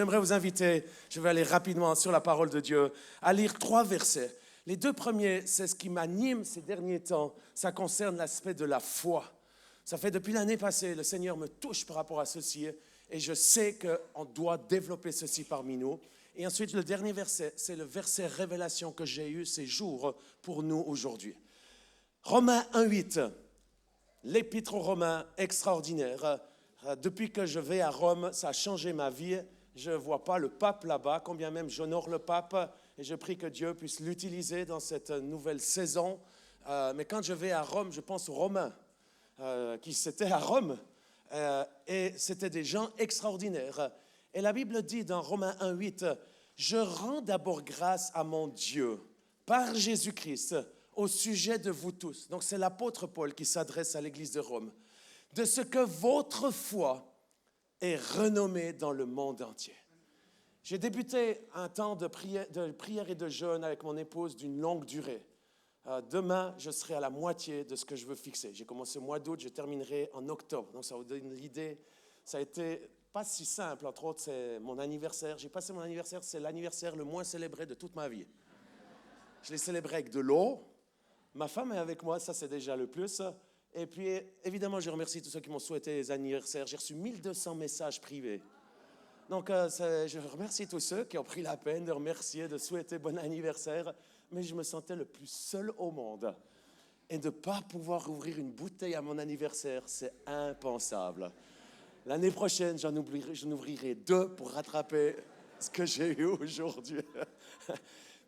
J'aimerais vous inviter, je vais aller rapidement sur la parole de Dieu, à lire 3 versets. Les 2 premiers, c'est ce qui m'anime ces derniers temps. Ça concerne l'aspect de la foi. Ça fait depuis l'année passée, le Seigneur me touche par rapport à ceci et je sais qu'on doit développer ceci parmi nous. Et ensuite, le dernier verset, c'est le verset révélation que j'ai eu ces jours pour nous aujourd'hui. Romains 1,8, l'épître aux Romains extraordinaire. Depuis que je vais à Rome, ça a changé ma vie. Je ne vois pas le pape là-bas, combien même j'honore le pape et je prie que Dieu puisse l'utiliser dans cette nouvelle saison. Mais quand je vais à Rome, je pense aux Romains qui étaient à Rome et c'était des gens extraordinaires. Et la Bible dit dans Romains 1,8, « Je rends d'abord grâce à mon Dieu par Jésus-Christ au sujet de vous tous. » Donc c'est l'apôtre Paul qui s'adresse à l'église de Rome. « De ce que votre foi est renommée dans le monde entier. » J'ai débuté un temps de prière et de jeûne avec mon épouse d'une longue durée. Demain, je serai à la moitié de ce que je veux fixer. J'ai commencé au mois d'août, je terminerai en octobre. Donc ça vous donne l'idée. Ça a été pas si simple. Entre autres, c'est mon anniversaire. J'ai passé mon anniversaire, c'est l'anniversaire le moins célébré de toute ma vie. Je l'ai célébré avec de l'eau. Ma femme est avec moi, ça c'est déjà le plus. Et puis, évidemment, je remercie tous ceux qui m'ont souhaité les anniversaires. J'ai reçu 1200 messages privés. Donc, je remercie tous ceux qui ont pris la peine de remercier, de souhaiter bon anniversaire. Mais je me sentais le plus seul au monde. Et de ne pas pouvoir ouvrir une bouteille à mon anniversaire, c'est impensable. L'année prochaine, j'en ouvrirai 2 pour rattraper ce que j'ai eu aujourd'hui.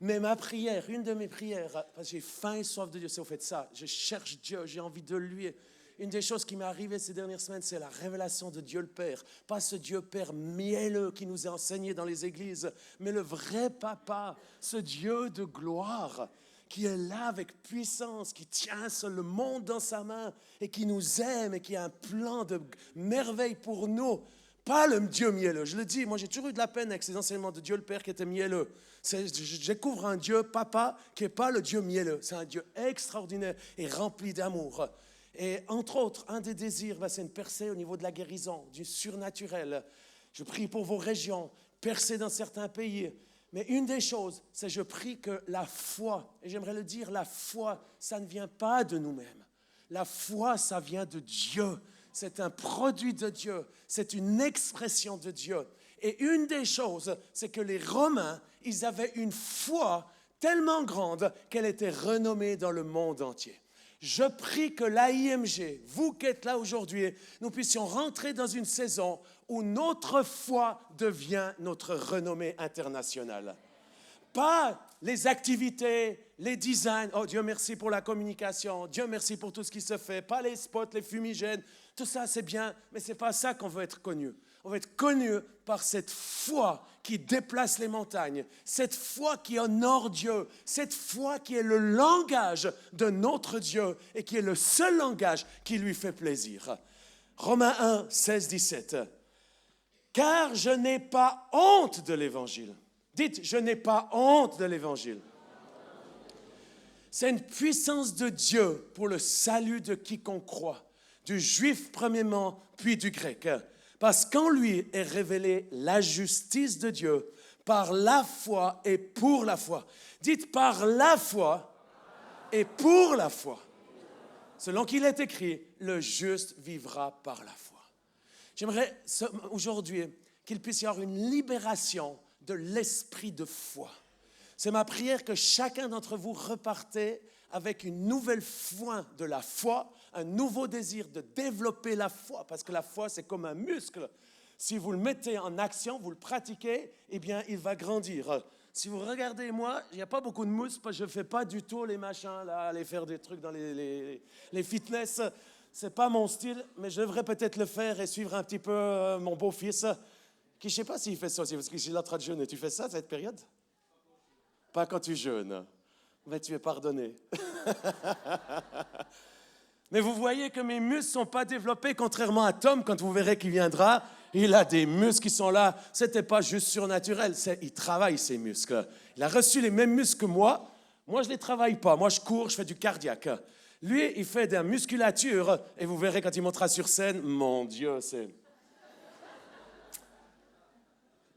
Mais ma prière, une de mes prières, parce que j'ai faim et soif de Dieu, c'est au fait de ça. Je cherche Dieu, j'ai envie de lui. Une des choses qui m'est arrivée ces dernières semaines, c'est la révélation de Dieu le Père. Pas ce Dieu Père mielleux qui nous est enseigné dans les églises, mais le vrai Papa, ce Dieu de gloire qui est là avec puissance, qui tient le monde dans sa main et qui nous aime et qui a un plan de merveille pour nous. Pas le Dieu mielleux. Je le dis, moi j'ai toujours eu de la peine avec ces enseignements de Dieu le Père qui était mielleux. Je découvre un Dieu, Papa, qui n'est pas le Dieu mielleux. C'est un Dieu extraordinaire et rempli d'amour. Et entre autres, un des désirs, c'est une percée au niveau de la guérison, du surnaturel. Je prie pour vos régions, percée dans certains pays. Mais une des choses, c'est je prie que la foi, et j'aimerais le dire, la foi, ça ne vient pas de nous-mêmes. La foi, ça vient de Dieu. C'est un produit de Dieu. C'est une expression de Dieu. Et une des choses, c'est que les Romains, ils avaient une foi tellement grande qu'elle était renommée dans le monde entier. Je prie que l'AIMG, vous qui êtes là aujourd'hui, nous puissions rentrer dans une saison où notre foi devient notre renommée internationale. Pas les activités, les designs. Oh, Dieu merci pour la communication. Dieu merci pour tout ce qui se fait. Pas les spots, les fumigènes. Tout ça, c'est bien, mais ce n'est pas ça qu'on veut être connu. On veut être connu par cette foi qui déplace les montagnes, cette foi qui honore Dieu, cette foi qui est le langage de notre Dieu et qui est le seul langage qui lui fait plaisir. Romains 1, 16, 17. Car je n'ai pas honte de l'Évangile. Dites, je n'ai pas honte de l'Évangile. C'est une puissance de Dieu pour le salut de quiconque croit, du juif premièrement, puis du grec. Parce qu'en lui est révélée la justice de Dieu par la foi et pour la foi. Dites par la foi et pour la foi. Selon qu'il est écrit, le juste vivra par la foi. J'aimerais aujourd'hui qu'il puisse y avoir une libération de l'esprit de foi. C'est ma prière que chacun d'entre vous repartez avec une nouvelle foi de la foi, un nouveau désir de développer la foi, parce que la foi, c'est comme un muscle. Si vous le mettez en action, vous le pratiquez, eh bien, il va grandir. Si vous regardez moi, il n'y a pas beaucoup de muscles, parce que je ne fais pas du tout les machins, là, aller faire des trucs dans les fitness. Ce n'est pas mon style, mais je devrais peut-être le faire et suivre un petit peu mon beau-fils, qui, je ne sais pas s'il fait ça aussi, parce que je suis là en train de jeûner. Tu fais ça, cette période? Pas quand tu jeûnes. Mais tu es pardonné. Mais vous voyez que mes muscles ne sont pas développés, contrairement à Tom, quand vous verrez qu'il viendra. Il a des muscles qui sont là. Ce n'était pas juste surnaturel. Il travaille, ces muscles. Il a reçu les mêmes muscles que moi. Moi, je ne les travaille pas. Moi, je cours, je fais du cardiaque. Lui, il fait de la musculature. Et vous verrez quand il montera sur scène, mon Dieu, c'est...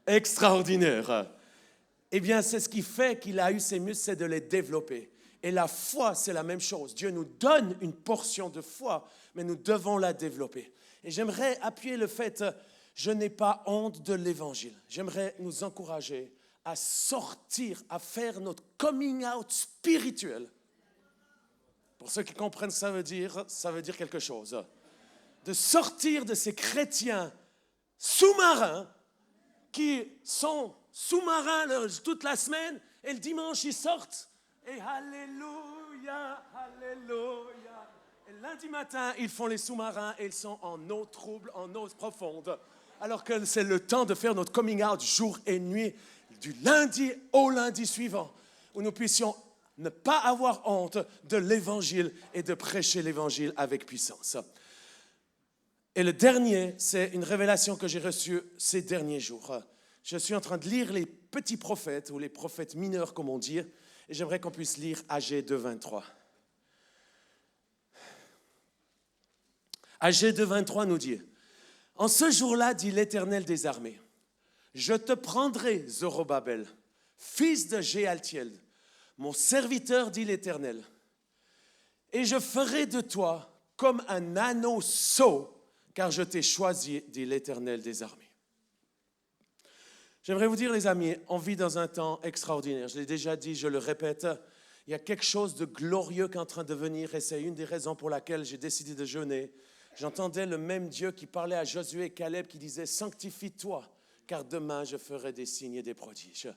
extraordinaire. Eh bien, c'est ce qui fait qu'il a eu ces muscles, c'est de les développer. Et la foi, c'est la même chose. Dieu nous donne une portion de foi, mais nous devons la développer. Et j'aimerais appuyer le fait, je n'ai pas honte de l'Évangile. J'aimerais nous encourager à sortir, à faire notre coming out spirituel. Pour ceux qui comprennent, ça veut dire quelque chose. De sortir de ces chrétiens sous-marins qui sont sous-marins toute la semaine et le dimanche ils sortent et alléluia, alléluia. Et lundi matin, ils font les sous-marins et ils sont en eau trouble, en eau profonde. Alors que c'est le temps de faire notre coming out jour et nuit, du lundi au lundi suivant, où nous puissions ne pas avoir honte de l'Évangile et de prêcher l'Évangile avec puissance. Et le dernier, c'est une révélation que j'ai reçue ces derniers jours. Je suis en train de lire les petits prophètes, ou les prophètes mineurs, comme on dit, et j'aimerais qu'on puisse lire Agé 2.23. Agé 2.23 nous dit, « En ce jour-là, dit l'Éternel des armées, je te prendrai, Zorobabel, fils de Jéaltiel, mon serviteur, dit l'Éternel, et je ferai de toi comme un anneau sceau, car je t'ai choisi, dit l'Éternel des armées. » J'aimerais vous dire, les amis, on vit dans un temps extraordinaire. Je l'ai déjà dit, je le répète, il y a quelque chose de glorieux qui est en train de venir et c'est une des raisons pour laquelle j'ai décidé de jeûner. J'entendais le même Dieu qui parlait à Josué et Caleb qui disait « Sanctifie-toi, car demain je ferai des signes et des prodiges. »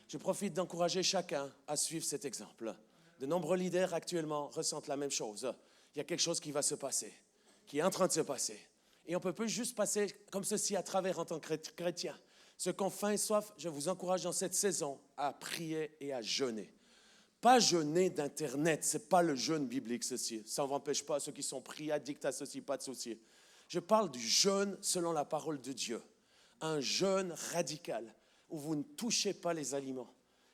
Je profite d'encourager chacun à suivre cet exemple. De nombreux leaders actuellement ressentent la même chose. Il y a quelque chose qui va se passer, qui est en train de se passer. Et on ne peut pas juste passer comme ceci à travers en tant que chrétien. Ceux qui ont faim et soif, je vous encourage dans cette saison à prier et à jeûner. Pas jeûner d'Internet, ce n'est pas le jeûne biblique ceci. Ça ne m'empêche pas ceux qui sont pris addicts à ceci, pas de souci. Je parle du jeûne selon la parole de Dieu. Un jeûne radical où vous ne touchez pas les aliments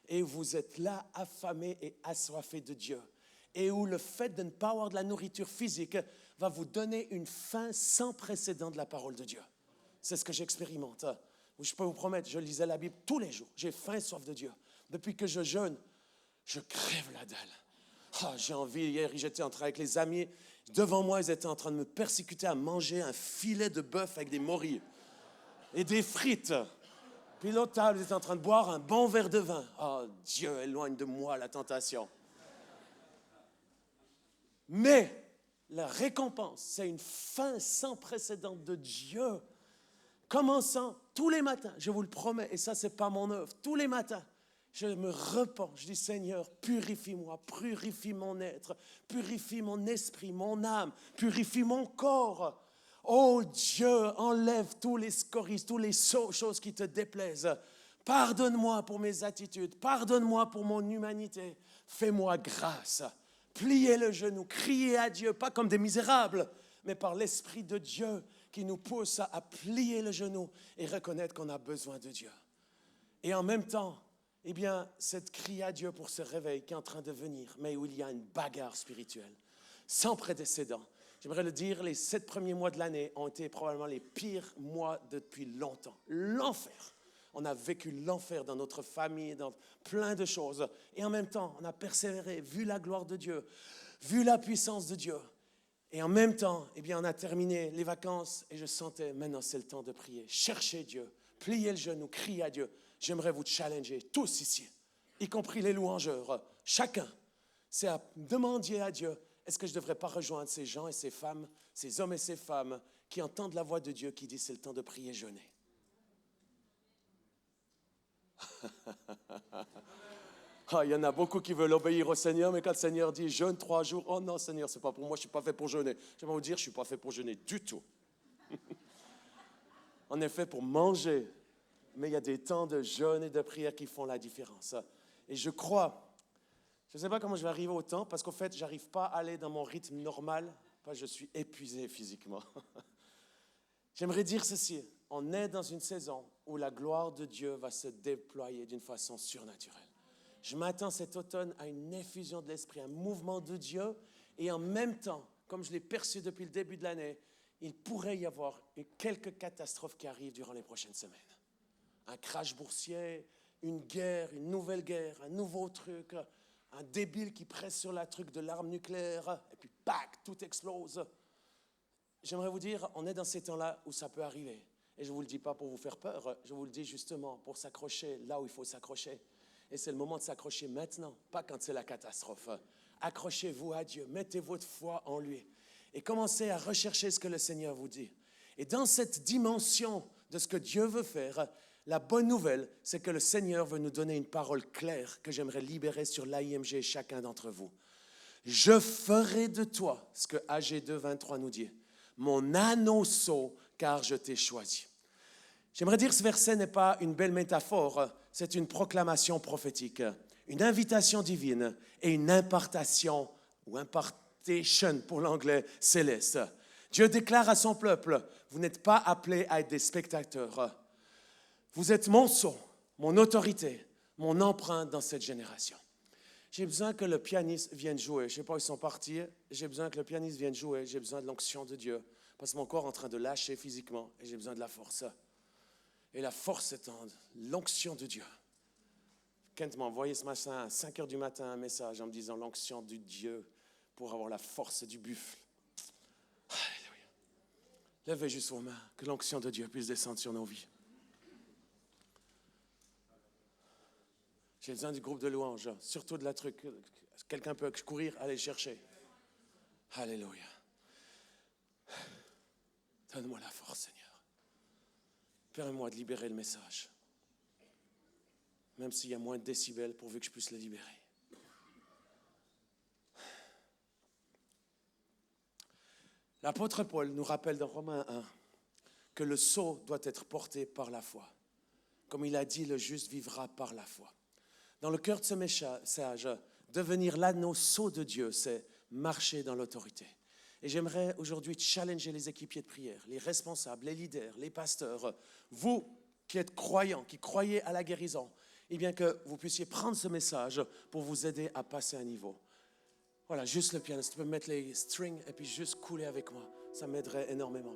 et vous êtes là affamés et assoiffés de Dieu. Et où le fait de ne pas avoir de la nourriture physique va vous donner une faim sans précédent de la parole de Dieu. C'est ce que j'expérimente. Je peux vous promettre, je lisais la Bible tous les jours. J'ai faim et soif de Dieu. Depuis que je jeûne, je crève la dalle. Oh, j'ai envie, hier, j'étais en train avec les amis. Devant moi, ils étaient en train de me persécuter à manger un filet de bœuf avec des morilles et des frites. Puis l'autre table, ils étaient en train de boire un bon verre de vin. Oh, Dieu, éloigne de moi la tentation. Mais la récompense, c'est une faim sans précédent de Dieu. Commençant tous les matins, je vous le promets, et ça, ce n'est pas mon œuvre, tous les matins, je me repens, je dis Seigneur, purifie-moi, purifie mon être, purifie mon esprit, mon âme, purifie mon corps. Oh Dieu, enlève tous les scories, toutes les choses qui te déplaisent. Pardonne-moi pour mes attitudes, pardonne-moi pour mon humanité, fais-moi grâce. Pliez le genou, criez à Dieu, pas comme des misérables, mais par l'Esprit de Dieu qui nous pousse à plier le genou et reconnaître qu'on a besoin de Dieu. Et en même temps, eh bien, cette cri à Dieu pour ce réveil qui est en train de venir, mais où il y a une bagarre spirituelle, sans précédent. J'aimerais le dire, les 7 premiers mois de l'année ont été probablement les pires mois depuis longtemps. L'enfer. On a vécu l'enfer dans notre famille, dans plein de choses. Et en même temps, on a persévéré, vu la gloire de Dieu, vu la puissance de Dieu. Et en même temps, eh bien, on a terminé les vacances et je sentais, maintenant c'est le temps de prier. Cherchez Dieu, pliez le genou, criez à Dieu. J'aimerais vous challenger, tous ici, y compris les louangeurs, chacun, c'est à demander à Dieu, est-ce que je ne devrais pas rejoindre ces gens et ces femmes, ces hommes et ces femmes qui entendent la voix de Dieu qui dit c'est le temps de prier et jeûner. Il y en a beaucoup qui veulent obéir au Seigneur, mais quand le Seigneur dit jeûne 3 jours, oh non Seigneur, c'est pas pour moi, je ne suis pas fait pour jeûner. J'aimerais vous dire, je ne suis pas fait pour jeûner du tout. On est fait pour manger, mais il y a des temps de jeûne et de prière qui font la différence. Et je crois, je ne sais pas comment je vais arriver au temps, parce qu'en fait, je n'arrive pas à aller dans mon rythme normal, parce que je suis épuisé physiquement. J'aimerais dire ceci, on est dans une saison où la gloire de Dieu va se déployer d'une façon surnaturelle. Je m'attends cet automne à une effusion de l'Esprit, un mouvement de Dieu, et en même temps, comme je l'ai perçu depuis le début de l'année, il pourrait y avoir quelques catastrophes qui arrivent durant les prochaines semaines. un crash boursier, une guerre, une nouvelle guerre, un nouveau truc, un débile qui presse sur la truc de l'arme nucléaire, et puis pac, tout explose. J'aimerais vous dire, on est dans ces temps-là où ça peut arriver. Et je ne vous le dis pas pour vous faire peur, je vous le dis justement pour s'accrocher là où il faut s'accrocher. Et c'est le moment de s'accrocher maintenant, pas quand c'est la catastrophe. Accrochez-vous à Dieu, mettez votre foi en lui et commencez à rechercher ce que le Seigneur vous dit. Et dans cette dimension de ce que Dieu veut faire, la bonne nouvelle, c'est que le Seigneur veut nous donner une parole claire que j'aimerais libérer sur l'AIMG chacun d'entre vous. Je ferai de toi ce que AG 2:23 nous dit. Mon anneau, car je t'ai choisi. J'aimerais dire que ce verset n'est pas une belle métaphore, c'est une proclamation prophétique, une invitation divine et une impartation, ou impartation pour l'anglais, céleste. Dieu déclare à son peuple, vous n'êtes pas appelés à être des spectateurs. Vous êtes mon sceau, mon autorité, mon empreinte dans cette génération. J'ai besoin que le pianiste vienne jouer. Je ne sais pas où ils sont partis. J'ai besoin que le pianiste vienne jouer. J'ai besoin de l'onction de Dieu. Parce que mon corps est en train de lâcher physiquement et j'ai besoin de la force. Et la force, c'est l'onction de Dieu. Kent m'a envoyé ce matin à 5 heures du matin un message en me disant l'onction de Dieu pour avoir la force du buffle. Alléluia. Levez juste vos mains, que l'onction de Dieu puisse descendre sur nos vies. J'ai besoin du groupe de louanges, surtout de la truc. Quelqu'un peut courir, aller chercher. Alléluia. Donne-moi la force, Seigneur. Permets-moi de libérer le message. Même s'il y a moins de décibels, pourvu que je puisse le libérer. L'apôtre Paul nous rappelle dans Romains 1 que le sceau doit être porté par la foi. Comme il a dit, le juste vivra par la foi. Dans le cœur de ce message, devenir l'anneau sceau de Dieu, c'est marcher dans l'autorité. Et j'aimerais aujourd'hui challenger les équipiers de prière, les responsables, les leaders, les pasteurs, vous qui êtes croyants, qui croyez à la guérison, et bien que vous puissiez prendre ce message pour vous aider à passer un niveau. Voilà, juste le piano, si tu peux mettre les strings et puis juste couler avec moi, ça m'aiderait énormément.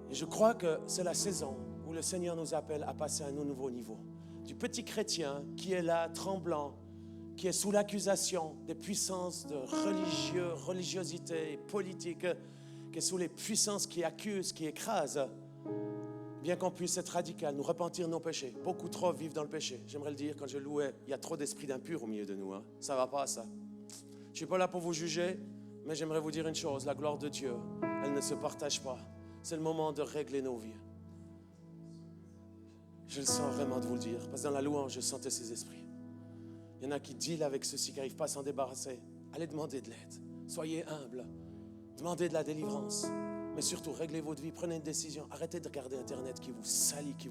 Et je crois que c'est la saison où le Seigneur nous appelle à passer à un nouveau niveau. Du petit chrétien qui est là, tremblant, qui est sous l'accusation des puissances de religiosité politique, qui est sous les puissances qui accusent, qui écrasent, bien qu'on puisse être radical, nous repentir de nos péchés. Beaucoup trop vivent dans le péché. J'aimerais le dire, quand je louais, il y a trop d'esprits d'impurs au milieu de nous. Ça ne va pas, ça. Je ne suis pas là pour vous juger, mais j'aimerais vous dire une chose, la gloire de Dieu, elle ne se partage pas. C'est le moment de régler nos vies. Je le sens vraiment de vous le dire, parce que dans la louange, je sentais ces esprits. Il y en a qui dealent avec ceux-ci, qui n'arrivent pas à s'en débarrasser. Allez demander de l'aide. Soyez humbles. Demandez de la délivrance. Mais surtout, réglez votre vie. Prenez une décision. Arrêtez de regarder Internet qui vous salit, qui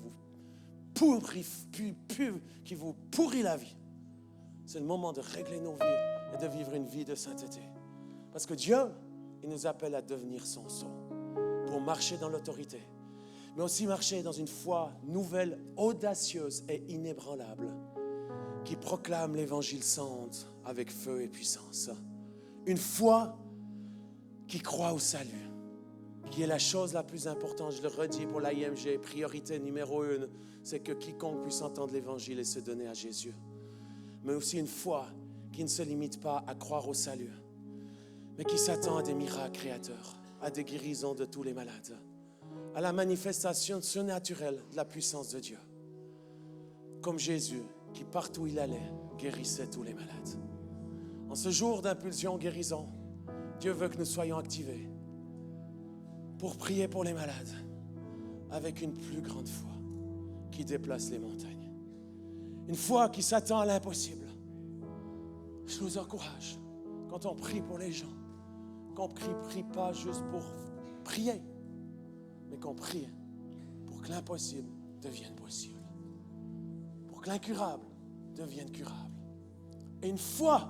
vous pourrit la vie. C'est le moment de régler nos vies et de vivre une vie de sainteté. Parce que Dieu, il nous appelle à devenir son sceau pour marcher dans l'autorité. Mais aussi marcher dans une foi nouvelle, audacieuse et inébranlable, qui proclame l'évangile saint avec feu et puissance. Une foi qui croit au salut, qui est la chose la plus importante, je le redis pour l'AIMG, priorité numéro 1, c'est que quiconque puisse entendre l'évangile et se donner à Jésus. Mais aussi une foi qui ne se limite pas à croire au salut, mais qui s'attend à des miracles créateurs, à des guérisons de tous les malades, à la manifestation surnaturelle de la puissance de Dieu. Comme Jésus, qui partout où il allait, guérissait tous les malades. En ce jour d'impulsion guérison, Dieu veut que nous soyons activés pour prier pour les malades avec une plus grande foi qui déplace les montagnes. Une foi qui s'attend à l'impossible. Je nous encourage, quand on prie pour les gens, qu'on ne prie pas juste pour prier, mais qu'on prie pour que l'impossible devienne possible. Pour que l'incurable devienne curable. Et une foi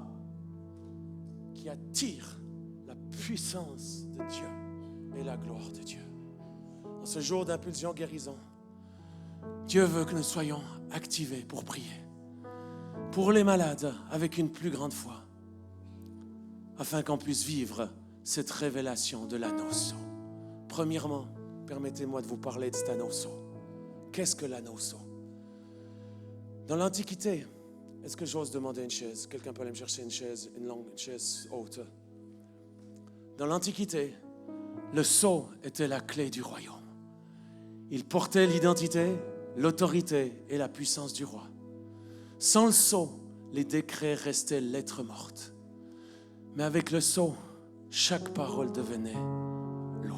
qui attire la puissance de Dieu et la gloire de Dieu. En ce jour d'impulsion guérison, Dieu veut que nous soyons activés pour prier. Pour les malades, avec une plus grande foi, afin qu'on puisse vivre cette révélation de l'anneau sceau. Premièrement, permettez-moi de vous parler de cet anneau sceau Qu'est-ce que l'anneau-sceau? Dans l'Antiquité, est-ce que j'ose demander une chaise? Quelqu'un peut aller me chercher une chaise, une chaise haute. Dans l'Antiquité, le sceau était la clé du royaume. Il portait l'identité, l'autorité et la puissance du roi. Sans le sceau, les décrets restaient lettres mortes. Mais avec le sceau, chaque parole devenait loi.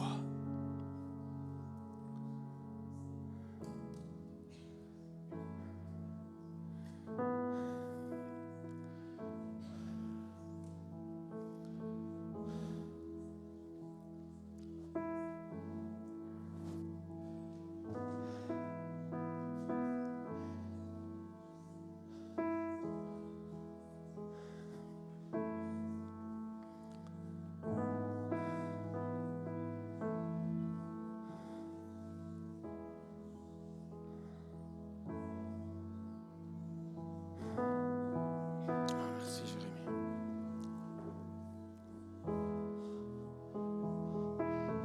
Merci Jérémie.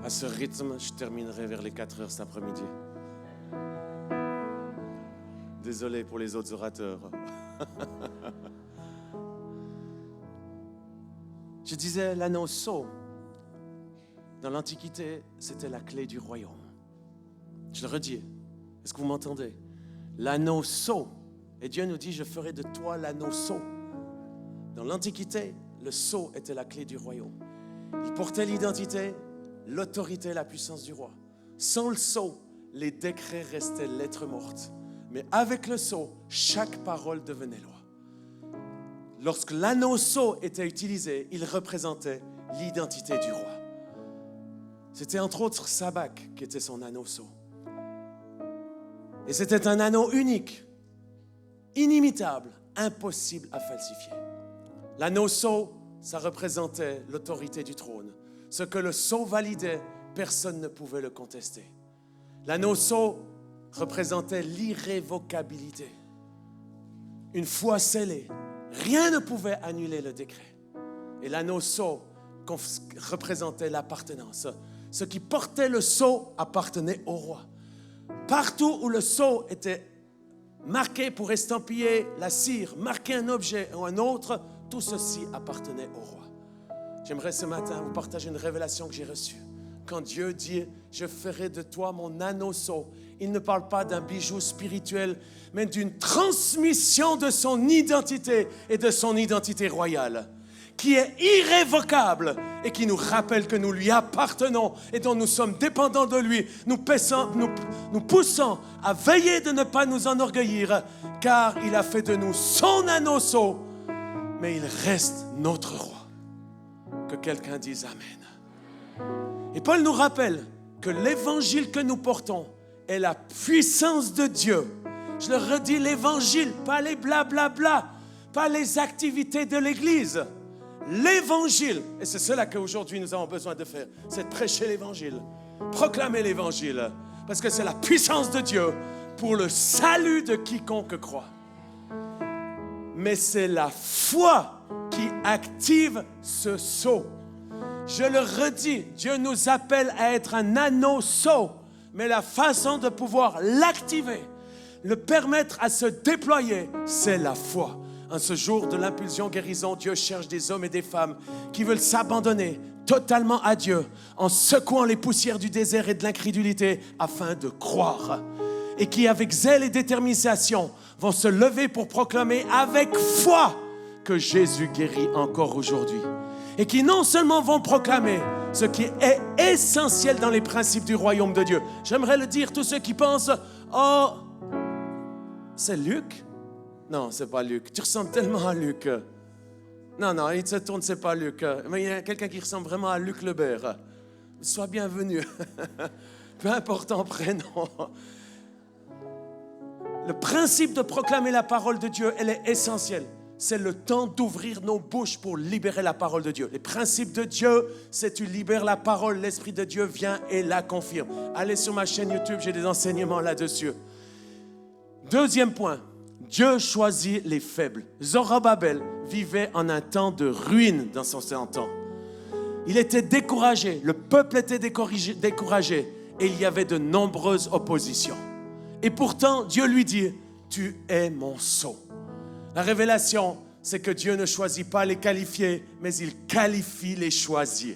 À ce rythme, je terminerai vers les 4 heures cet après-midi. Désolé pour les autres orateurs. Je disais, l'anneau sceau, dans l'Antiquité, c'était la clé du royaume. Je le redis. Est-ce que vous m'entendez? L'anneau sceau. Et Dieu nous dit, je ferai de toi l'anneau sceau. Dans l'Antiquité, le sceau était la clé du royaume. Il portait l'identité, l'autorité et la puissance du roi. Sans le sceau, les décrets restaient lettres mortes. Mais avec le sceau, chaque parole devenait loi. Lorsque l'anneau sceau était utilisé, il représentait l'identité du roi. C'était entre autres Sabak qui était son anneau sceau. Et c'était un anneau unique, inimitable, impossible à falsifier. L'anneau sceau, ça représentait l'autorité du trône. Ce que le sceau validait, personne ne pouvait le contester. L'anneau sceau représentait l'irrévocabilité. Une fois scellé, rien ne pouvait annuler le décret. Et l'anneau sceau représentait l'appartenance. Ce qui portait le sceau appartenait au roi. Partout où le sceau était marqué pour estampiller la cire, marquer un objet ou un autre, tout ceci appartenait au roi. J'aimerais ce matin vous partager une révélation que j'ai reçue. Quand Dieu dit « Je ferai de toi mon anneau sceau », il ne parle pas d'un bijou spirituel, mais d'une transmission de son identité et de son identité royale, qui est irrévocable et qui nous rappelle que nous lui appartenons et dont nous sommes dépendants de lui, nous poussant à veiller de ne pas nous enorgueillir, car il a fait de nous son anneau sceau, mais il reste notre roi. Que quelqu'un dise Amen. Et Paul nous rappelle que l'évangile que nous portons est la puissance de Dieu. Je le redis, l'évangile, pas les blablabla, pas les activités de l'Église. L'évangile, et c'est cela qu'aujourd'hui nous avons besoin de faire, c'est de prêcher l'évangile, proclamer l'évangile, parce que c'est la puissance de Dieu pour le salut de quiconque croit. Mais c'est la foi qui active ce sceau. Je le redis, Dieu nous appelle à être un anneau sceau, mais la façon de pouvoir l'activer, le permettre à se déployer, c'est la foi. En ce jour de l'impulsion guérison, Dieu cherche des hommes et des femmes qui veulent s'abandonner totalement à Dieu en secouant les poussières du désert et de l'incrédulité afin de croire. Et qui, avec zèle et détermination, vont se lever pour proclamer avec foi que Jésus guérit encore aujourd'hui. Et qui non seulement vont proclamer ce qui est essentiel dans les principes du royaume de Dieu. J'aimerais le dire, tous ceux qui pensent « Oh, c'est Luc ?» Non, c'est pas Luc. Tu ressembles tellement à Luc. Non, il se tourne, c'est pas Luc. Mais il y a quelqu'un qui ressemble vraiment à Luc Lebert. Sois bienvenu. Peu importe ton prénom. Le principe de proclamer la parole de Dieu, elle est essentielle. C'est le temps d'ouvrir nos bouches pour libérer la parole de Dieu. Les principes de Dieu, c'est tu libères la parole, l'Esprit de Dieu vient et la confirme. Allez sur ma chaîne YouTube, j'ai des enseignements là-dessus. Deuxième point, Dieu choisit les faibles. Zorobabel vivait en un temps de ruine dans son temps. Il était découragé, le peuple était découragé et il y avait de nombreuses oppositions. Et pourtant, Dieu lui dit, tu es mon sceau. La révélation, c'est que Dieu ne choisit pas les qualifiés, mais il qualifie les choisis.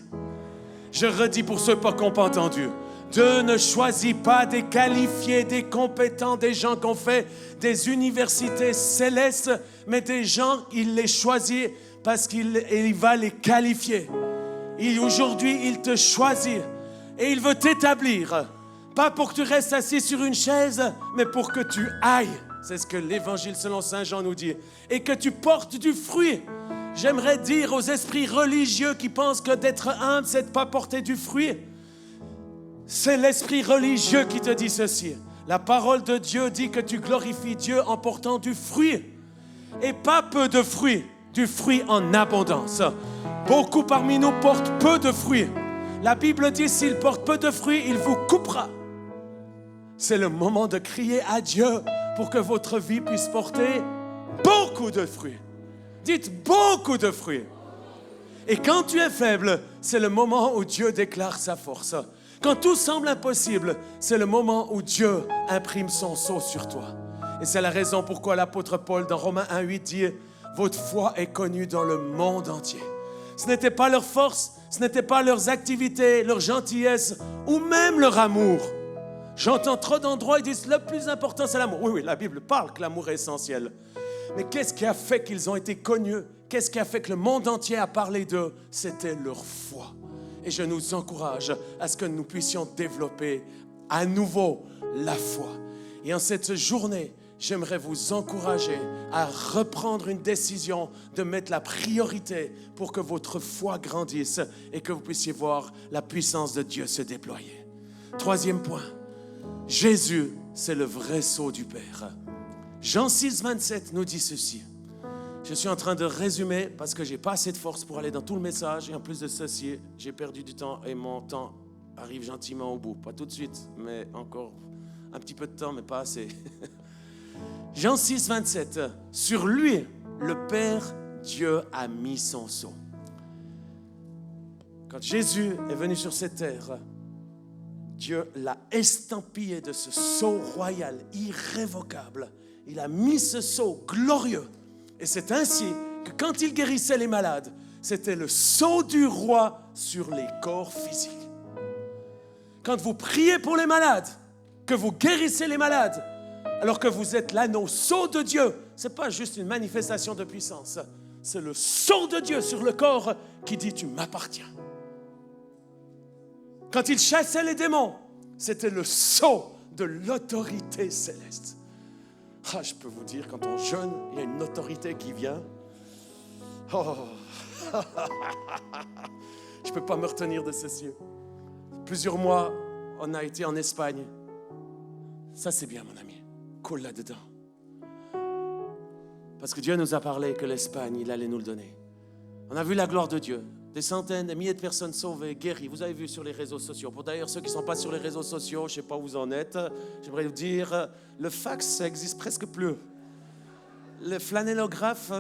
Je redis pour ceux pas qui n'ont pas entendu. Dieu ne choisit pas des qualifiés, des compétents, des gens qui ont fait des universités célestes, mais des gens, il les choisit parce qu'il va les qualifier. Aujourd'hui, il te choisit et il veut t'établir. Pas pour que tu restes assis sur une chaise, mais pour que tu ailles. C'est ce que l'Évangile selon Saint Jean nous dit. Et que tu portes du fruit. J'aimerais dire aux esprits religieux qui pensent que d'être humble, c'est de ne pas porter du fruit. C'est l'esprit religieux qui te dit ceci. La parole de Dieu dit que tu glorifies Dieu en portant du fruit. Et pas peu de fruits, du fruit en abondance. Beaucoup parmi nous portent peu de fruits. La Bible dit, s'il porte peu de fruits, il vous coupera. C'est le moment de crier à Dieu pour que votre vie puisse porter beaucoup de fruits. Dites beaucoup de fruits. Et quand tu es faible, c'est le moment où Dieu déclare sa force. Quand tout semble impossible, c'est le moment où Dieu imprime son sceau sur toi. Et c'est la raison pourquoi l'apôtre Paul, dans Romains 1,8 dit « Votre foi est connue dans le monde entier. » Ce n'était pas leur force, ce n'était pas leurs activités, leur gentillesse ou même leur amour. J'entends trop d'endroits, ils disent le plus important c'est l'amour. Oui, la Bible parle que l'amour est essentiel. Mais qu'est-ce qui a fait qu'ils ont été connus? Qu'est-ce qui a fait que le monde entier a parlé d'eux? C'était leur foi. Et je nous encourage à ce que nous puissions développer à nouveau la foi. Et en cette journée, j'aimerais vous encourager à reprendre une décision de mettre la priorité pour que votre foi grandisse et que vous puissiez voir la puissance de Dieu se déployer. Troisième point. Jésus, c'est le vrai sceau du Père. Jean 6, 27 nous dit ceci. Je suis en train de résumer parce que je n'ai pas assez de force pour aller dans tout le message. Et en plus de ceci, j'ai perdu du temps et mon temps arrive gentiment au bout. Pas tout de suite, mais encore un petit peu de temps, mais pas assez. Jean 6, 27. Sur lui, le Père Dieu a mis son sceau. Quand Jésus est venu sur cette terre, Dieu l'a estampillé de ce sceau royal, irrévocable. Il a mis ce sceau glorieux. Et c'est ainsi que quand il guérissait les malades, c'était le sceau du roi sur les corps physiques. Quand vous priez pour les malades, que vous guérissez les malades, alors que vous êtes l'anneau sceau de Dieu, ce n'est pas juste une manifestation de puissance. C'est le sceau de Dieu sur le corps qui dit « tu m'appartiens ». Quand il chassait les démons, c'était le sceau de l'autorité céleste. Ah, je peux vous dire, quand on jeûne, il y a une autorité qui vient. Oh. Je ne peux pas me retenir de ceci. Plusieurs mois, on a été en Espagne. Ça, c'est bien, mon ami. Coule là-dedans. Parce que Dieu nous a parlé que l'Espagne, il allait nous le donner. On a vu la gloire de Dieu. Des centaines, des milliers de personnes sauvées, guéries. Vous avez vu sur les réseaux sociaux. Pour d'ailleurs ceux qui ne sont pas sur les réseaux sociaux, je ne sais pas où vous en êtes, j'aimerais vous dire, le fax, ça n'existe presque plus. Le flanellographe,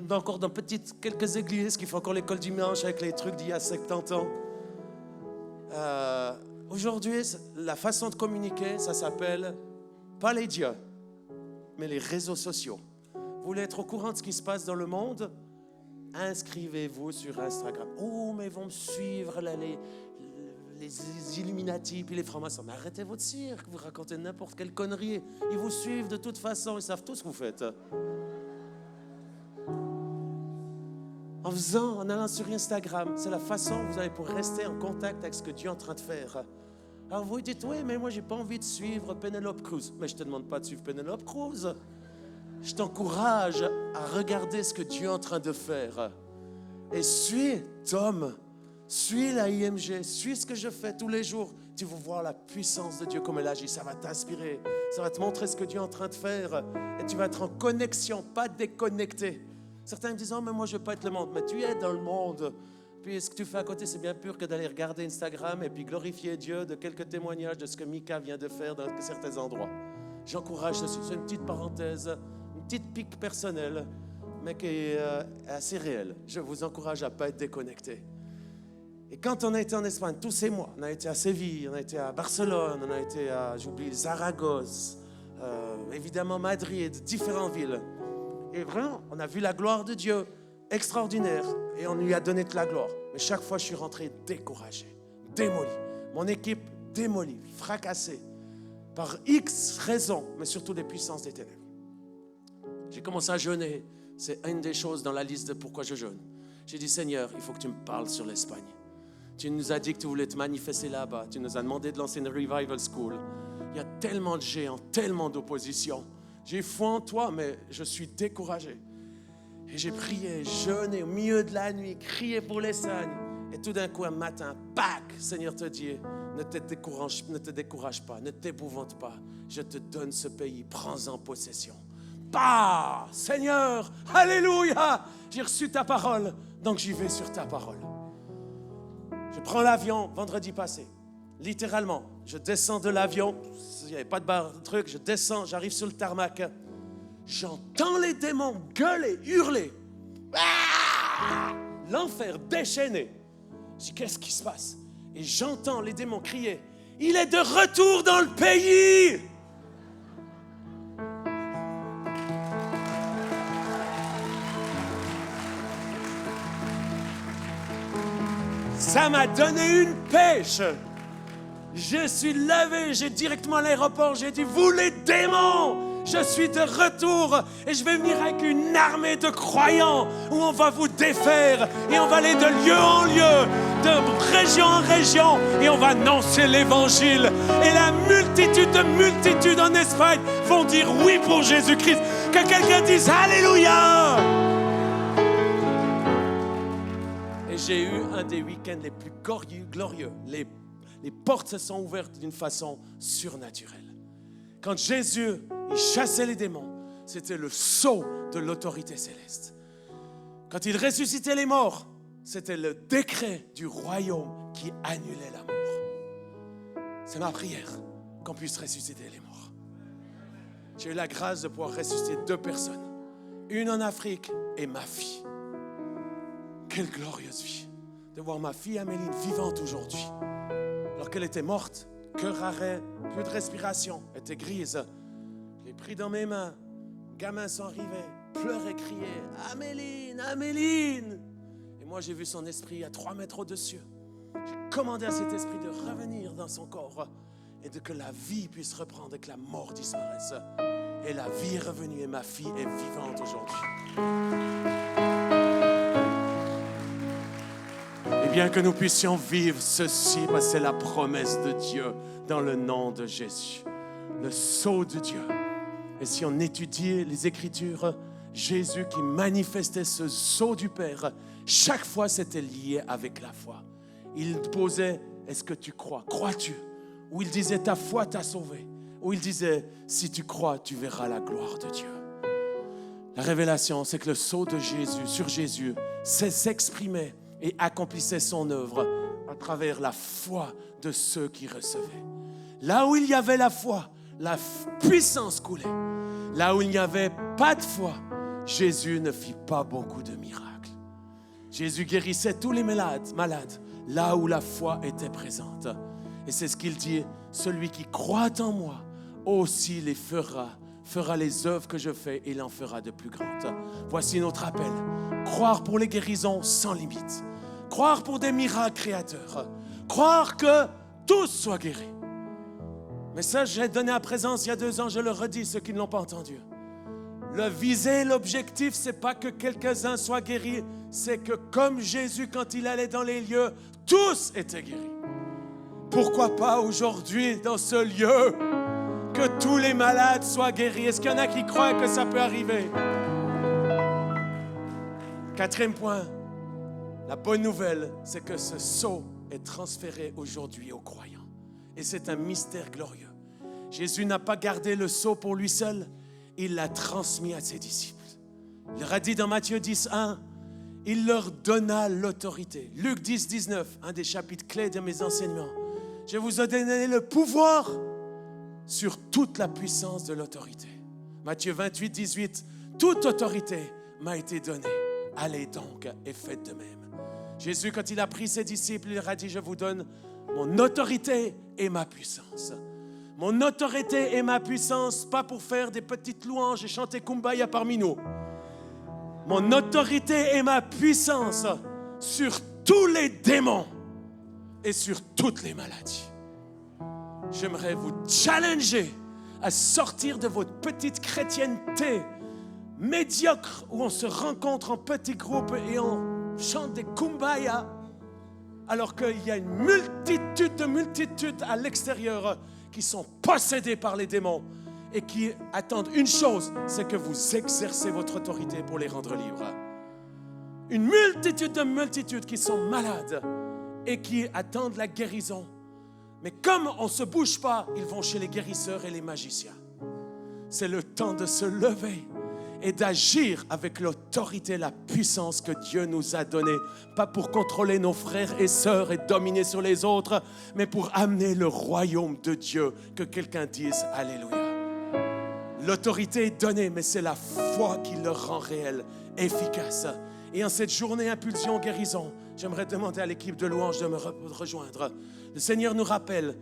encore dans quelques églises qui font encore l'école dimanche avec les trucs d'il y a 70 ans. Aujourd'hui, la façon de communiquer, ça s'appelle pas les dieux, mais les réseaux sociaux. Vous voulez être au courant de ce qui se passe dans le monde? Inscrivez-vous sur Instagram. Oh, mais ils vont me suivre, là, les Illuminati, puis les francs-maçons. Mais arrêtez votre cirque, vous racontez n'importe quelle connerie. Ils vous suivent de toute façon, ils savent tout ce que vous faites. En allant sur Instagram, c'est la façon que vous avez pour rester en contact avec ce que Dieu est en train de faire. Alors vous dites, oui, mais moi, j'ai pas envie de suivre Penelope Cruz. Mais je ne te demande pas de suivre Penelope Cruz. Je t'encourage à regarder ce que Dieu est en train de faire. Et suis Tom, suis la IMG, suis ce que je fais tous les jours. Tu vas voir la puissance de Dieu comme elle agit. Ça va t'inspirer, ça va te montrer ce que Dieu est en train de faire. Et tu vas être en connexion, pas déconnecté. Certains me disent, oh, mais moi je ne veux pas être le monde. Mais tu es dans le monde. Puis ce que tu fais à côté, c'est bien pur que d'aller regarder Instagram et puis glorifier Dieu de quelques témoignages de ce que Mika vient de faire dans certains endroits. J'encourage ceci. C'est une petite parenthèse, une petite pique personnelle, mais qui est assez réelle. Je vous encourage à ne pas être déconnecté. Et quand on a été en Espagne, tous ces mois, on a été à Séville, on a été à Barcelone, on a été à, j'oublie, Zaragoza, évidemment Madrid, différentes villes. Et vraiment, on a vu la gloire de Dieu extraordinaire et on lui a donné de la gloire. Mais chaque fois, je suis rentré découragé, démoli. Mon équipe démolie, fracassée par X raisons, mais surtout des puissances des ténèbres. J'ai commencé à jeûner. C'est une des choses dans la liste de pourquoi je jeûne. J'ai dit, Seigneur, il faut que tu me parles sur l'Espagne. Tu nous as dit que tu voulais te manifester là-bas. Tu nous as demandé de lancer une revival school. Il y a tellement de géants, tellement d'opposition. J'ai foi en toi, mais je suis découragé. Et j'ai prié, jeûné au milieu de la nuit, crié pour l'Espagne. Et tout d'un coup, un matin, pac, Seigneur te dit, ne te décourage pas, ne t'épouvante pas. Je te donne ce pays, prends-en possession. Bah, Seigneur, alléluia, j'ai reçu ta parole, donc j'y vais sur ta parole. Je prends l'avion vendredi passé, littéralement, je descends de l'avion, il n'y avait pas de truc, je descends, j'arrive sur le tarmac, j'entends les démons gueuler, hurler, ah, l'enfer déchaîné. Je dis, qu'est-ce qui se passe? Et j'entends les démons crier, il est de retour dans le pays. Ça m'a donné une pêche. Je suis levé, j'ai directement à l'aéroport, j'ai dit, vous les démons, je suis de retour et je vais venir avec une armée de croyants où on va vous défaire et on va aller de lieu en lieu, de région en région et on va annoncer l'évangile. Et la multitude en Espagne vont dire oui pour Jésus-Christ. Que quelqu'un dise Alléluia! J'ai eu un des week-ends les plus glorieux. Les portes se sont ouvertes d'une façon surnaturelle. Quand Jésus il chassait les démons, c'était le sceau de l'autorité céleste. Quand il ressuscitait les morts, c'était le décret du royaume qui annulait la mort. C'est ma prière qu'on puisse ressusciter les morts. J'ai eu la grâce de pouvoir ressusciter 2 personnes. Une en Afrique et ma fille. Quelle glorieuse vie de voir ma fille Améline vivante aujourd'hui. Alors qu'elle était morte, cœur arrêt, plus de respiration, elle était grise. Je l'ai pris dans mes mains, gamins sont arrivés, pleuraient, criaient « Améline, Améline !» Et moi j'ai vu son esprit à 3 mètres au-dessus. J'ai commandé à cet esprit de revenir dans son corps et de que la vie puisse reprendre et que la mort disparaisse. Et la vie est revenue et ma fille est vivante aujourd'hui. Et bien que nous puissions vivre ceci, parce que c'est la promesse de Dieu dans le nom de Jésus, le sceau de Dieu. Et si on étudiait les Écritures, Jésus qui manifestait ce sceau du Père, chaque fois c'était lié avec la foi. Il posait, est-ce que tu crois? Crois-tu? Ou il disait, ta foi t'a sauvé. Ou il disait, si tu crois, tu verras la gloire de Dieu. La révélation, c'est que le sceau de Jésus, sur Jésus, s'exprimait et accomplissait son œuvre à travers la foi de ceux qui recevaient. Là où il y avait la foi, la puissance coulait. Là où il n'y avait pas de foi, Jésus ne fit pas beaucoup de miracles. Jésus guérissait tous les malades, là où la foi était présente. Et c'est ce qu'il dit, celui qui croit en moi, aussi les fera les œuvres que je fais et il en fera de plus grandes. Voici notre appel. Croire pour les guérisons sans limite. Croire pour des miracles créateurs. Croire que tous soient guéris. Mais ça, j'ai donné à présence il y a 2 ans, je le redis, ceux qui ne l'ont pas entendu. Le viser, l'objectif, c'est pas que quelques-uns soient guéris, c'est que comme Jésus, quand il allait dans les lieux, tous étaient guéris. Pourquoi pas aujourd'hui, dans ce lieu, que tous les malades soient guéris? Est-ce qu'il y en a qui croient que ça peut arriver? 4e point, la bonne nouvelle, c'est que ce sceau est transféré aujourd'hui aux croyants. Et c'est un mystère glorieux. Jésus n'a pas gardé le sceau pour lui seul, il l'a transmis à ses disciples. Il leur a dit dans Matthieu 10:1, il leur donna l'autorité. Luc 10:19, un des chapitres clés de mes enseignements. Je vous ai donné le pouvoir sur toute la puissance de l'autorité. Matthieu 28:18, toute autorité m'a été donnée. Allez donc et faites de même. Jésus, quand il a pris ses disciples, il leur a dit, je vous donne mon autorité et ma puissance. Mon autorité et ma puissance, pas pour faire des petites louanges et chanter Kumbaya parmi nous. Mon autorité et ma puissance sur tous les démons et sur toutes les maladies. J'aimerais vous challenger à sortir de votre petite chrétienté médiocre où on se rencontre en petits groupes et on chante des Kumbaya alors qu'il y a une multitude de multitudes à l'extérieur qui sont possédés par les démons et qui attendent une chose, c'est que vous exercez votre autorité pour les rendre libres. Une multitude de multitudes qui sont malades et qui attendent la guérison. Mais comme on ne se bouge pas, ils vont chez les guérisseurs et les magiciens. C'est le temps de se lever et d'agir avec l'autorité, la puissance que Dieu nous a donnée. Pas pour contrôler nos frères et sœurs et dominer sur les autres, mais pour amener le royaume de Dieu. Que quelqu'un dise Alléluia. L'autorité est donnée, mais c'est la foi qui le rend réel, efficace. Et en cette journée Impulsion Guérison, j'aimerais demander à l'équipe de louange de me rejoindre. Le Seigneur nous rappelle,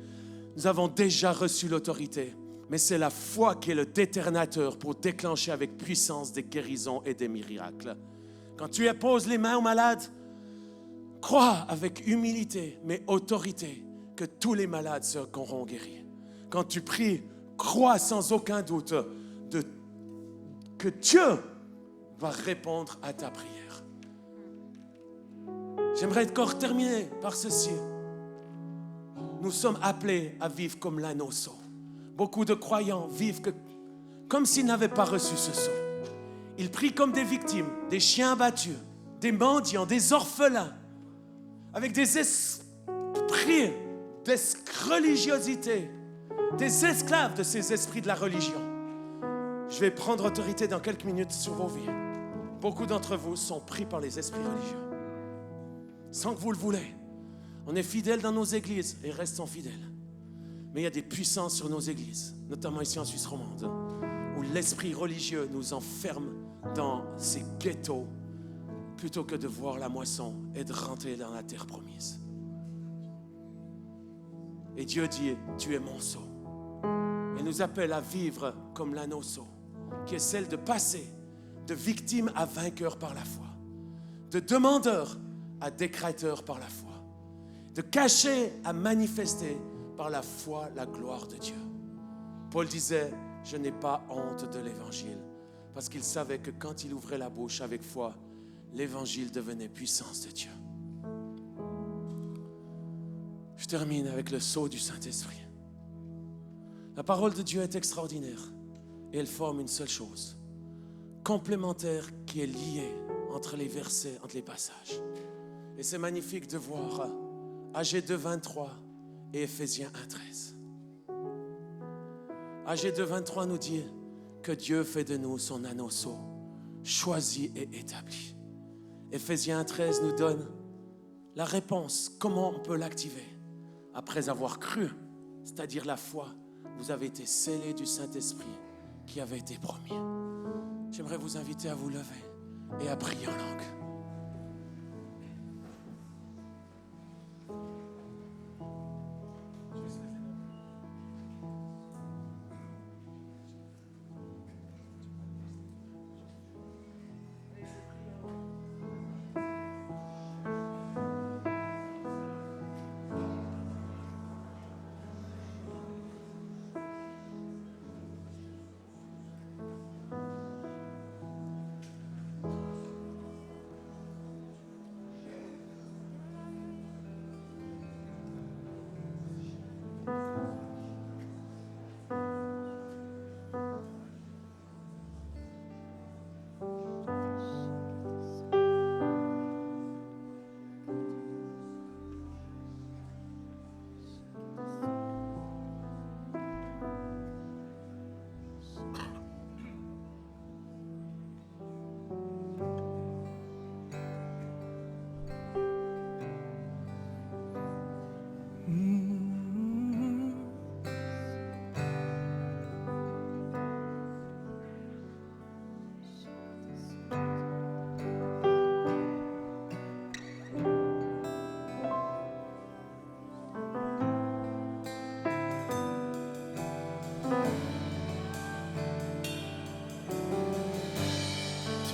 nous avons déjà reçu l'autorité, mais c'est la foi qui est le déterminateur pour déclencher avec puissance des guérisons et des miracles. Quand tu imposes les mains aux malades, crois avec humilité, mais autorité, que tous les malades seront guéris. Quand tu pries, crois sans aucun doute que Dieu va répondre à ta prière. J'aimerais encore terminer par ceci. Nous sommes appelés à vivre comme l'agneau sot. Beaucoup de croyants vivent comme s'ils n'avaient pas reçu ce sceau. Ils prient comme des victimes, des chiens abattus, des mendiants, des orphelins, avec des esprits de religiosité, des esclaves de ces esprits de la religion. Je vais prendre autorité dans quelques minutes sur vos vies. Beaucoup d'entre vous sont pris par les esprits religieux, sans que vous le voulez. On est fidèles dans nos églises et restons fidèles. Mais il y a des puissances sur nos églises, notamment ici en Suisse romande, où l'esprit religieux nous enferme dans ces ghettos plutôt que de voir la moisson et de rentrer dans la terre promise. Et Dieu dit, tu es mon sceau. Il nous appelle à vivre comme l'agneau sot, qui est celle de passer de victime à vainqueur par la foi, de demandeur à décréteur par la foi, de cacher à manifester par la foi la gloire de Dieu. Paul disait, je n'ai pas honte de l'évangile, parce qu'il savait que quand il ouvrait la bouche avec foi, l'évangile devenait puissance de Dieu. Je termine avec le sceau du Saint-Esprit. La parole de Dieu est extraordinaire et elle forme une seule chose, complémentaire, qui est liée entre les versets, entre les passages. Et c'est magnifique de voir Agé 2, 23 et Éphésiens 1, 13. Agé 2, 23 nous dit que Dieu fait de nous son agneau sot, choisi et établi. Éphésiens 1, 13 nous donne la réponse, comment on peut l'activer. Après avoir cru, c'est-à-dire la foi, vous avez été scellés du Saint-Esprit qui avait été promis. J'aimerais vous inviter à vous lever et à prier en langue.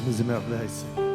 nous émerveilles, Seigneur.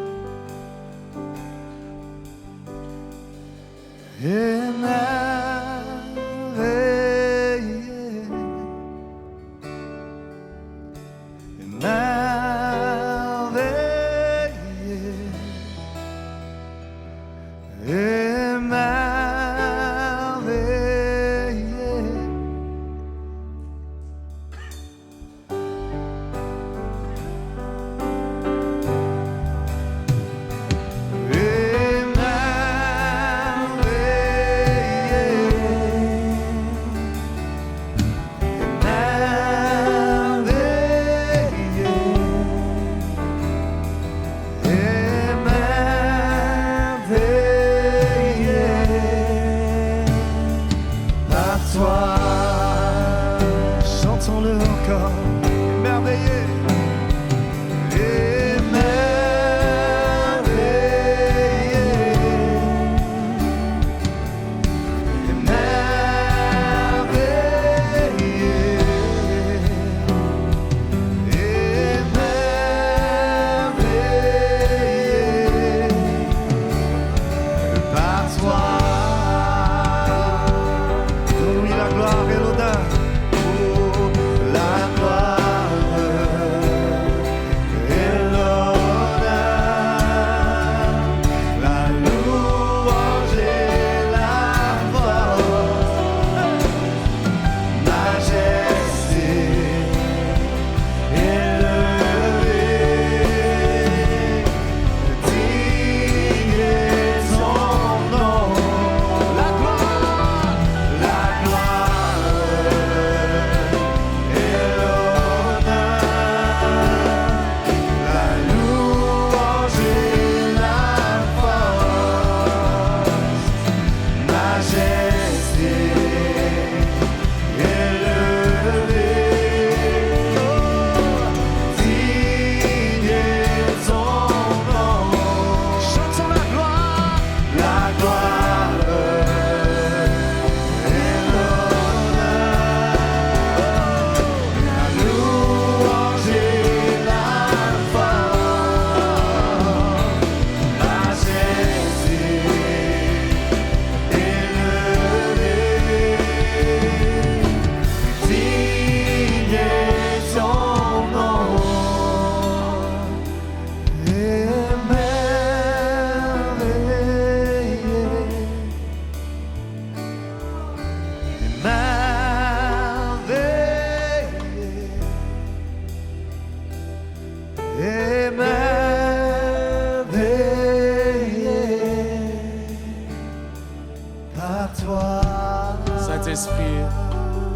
Saint-Esprit,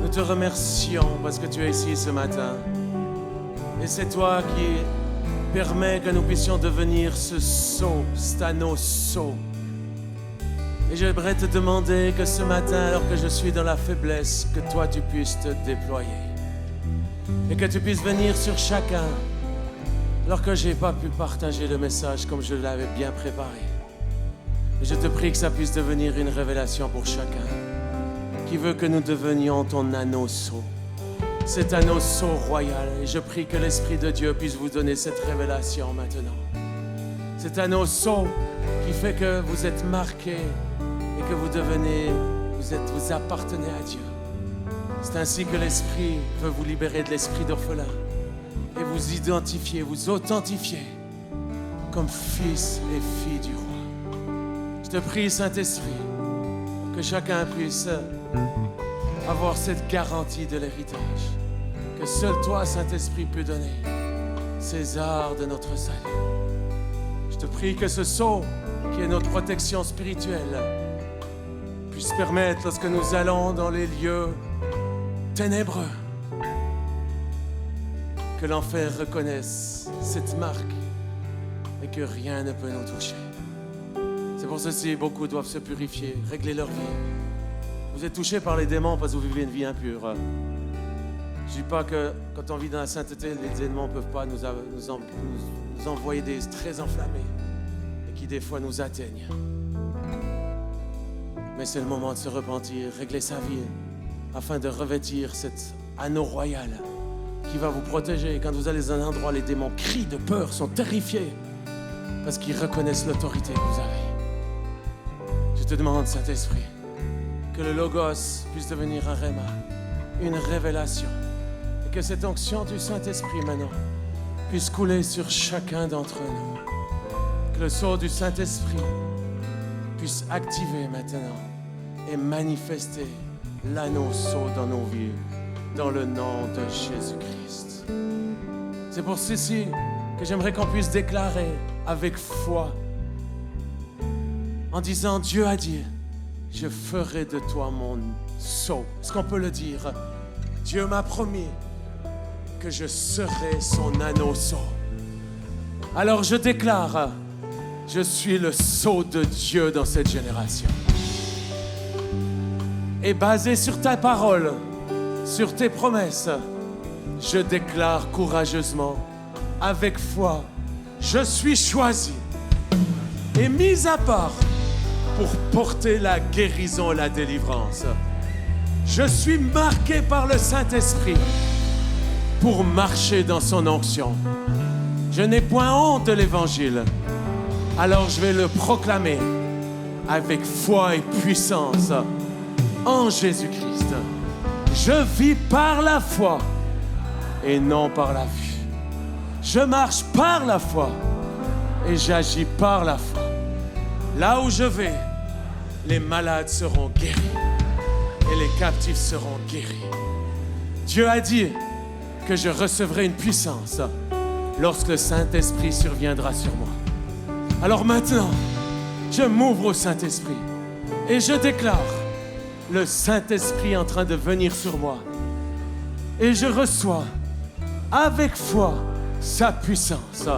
nous te remercions parce que tu es ici ce matin. Et c'est toi qui permets que nous puissions devenir ce sceau, cet anneau sceau. Et j'aimerais te demander que ce matin, alors que je suis dans la faiblesse, que toi tu puisses te déployer. Et que tu puisses venir sur chacun, alors que je n'ai pas pu partager le message comme je l'avais bien préparé. Et je te prie que ça puisse devenir une révélation pour chacun qui veut que nous devenions ton anneau sceau, cet anneau sceau royal. Et je prie que l'Esprit de Dieu puisse vous donner cette révélation maintenant. Cet anneau sceau qui fait que vous êtes marqué et que vous appartenez à Dieu. C'est ainsi que l'Esprit veut vous libérer de l'esprit d'orphelin et vous identifier, vous authentifier comme fils et filles du roi. Je te prie, Saint-Esprit, que chacun puisse avoir cette garantie de l'héritage que seul toi, Saint-Esprit, peut donner, César de notre salut. Je te prie que ce sceau, qui est notre protection spirituelle, puisse permettre, lorsque nous allons dans les lieux ténébreux, que l'enfer reconnaisse cette marque et que rien ne peut nous toucher. C'est pour ceci que beaucoup doivent se purifier, régler leur vie. Vous êtes touchés par les démons parce que vous vivez une vie impure. Je ne dis pas que quand on vit dans la sainteté, les démons ne peuvent pas nous envoyer des très enflammés et qui des fois nous atteignent. Mais c'est le moment de se repentir, régler sa vie afin de revêtir cet anneau royal qui va vous protéger. Quand vous allez dans un endroit, les démons crient de peur, sont terrifiés parce qu'ils reconnaissent l'autorité que vous avez. Je te demande, Saint-Esprit, que le Logos puisse devenir un réma, une révélation, et que cette onction du Saint-Esprit maintenant puisse couler sur chacun d'entre nous. Que le sceau du Saint-Esprit puisse activer maintenant et manifester l'anneau sceau dans nos vies, dans le nom de Jésus-Christ. C'est pour ceci que j'aimerais qu'on puisse déclarer avec foi, en disant, Dieu a dit, je ferai de toi mon sceau. Est-ce qu'on peut le dire? Dieu m'a promis que je serai son anneau sceau. Alors je déclare, je suis le sceau de Dieu dans cette génération. Et basé sur ta parole, sur tes promesses, je déclare courageusement, avec foi, je suis choisi et mis à part pour porter la guérison et la délivrance. Je suis marqué par le Saint-Esprit pour marcher dans son onction. Je n'ai point honte de l'Évangile, alors je vais le proclamer avec foi et puissance en Jésus-Christ. Je vis par la foi et non par la vue. Je marche par la foi et j'agis par la foi. Là où je vais, les malades seront guéris et les captifs seront guéris. Dieu a dit que je recevrai une puissance lorsque le Saint-Esprit surviendra sur moi. Alors maintenant, je m'ouvre au Saint-Esprit et je déclare le Saint-Esprit en train de venir sur moi. Et je reçois avec foi sa puissance.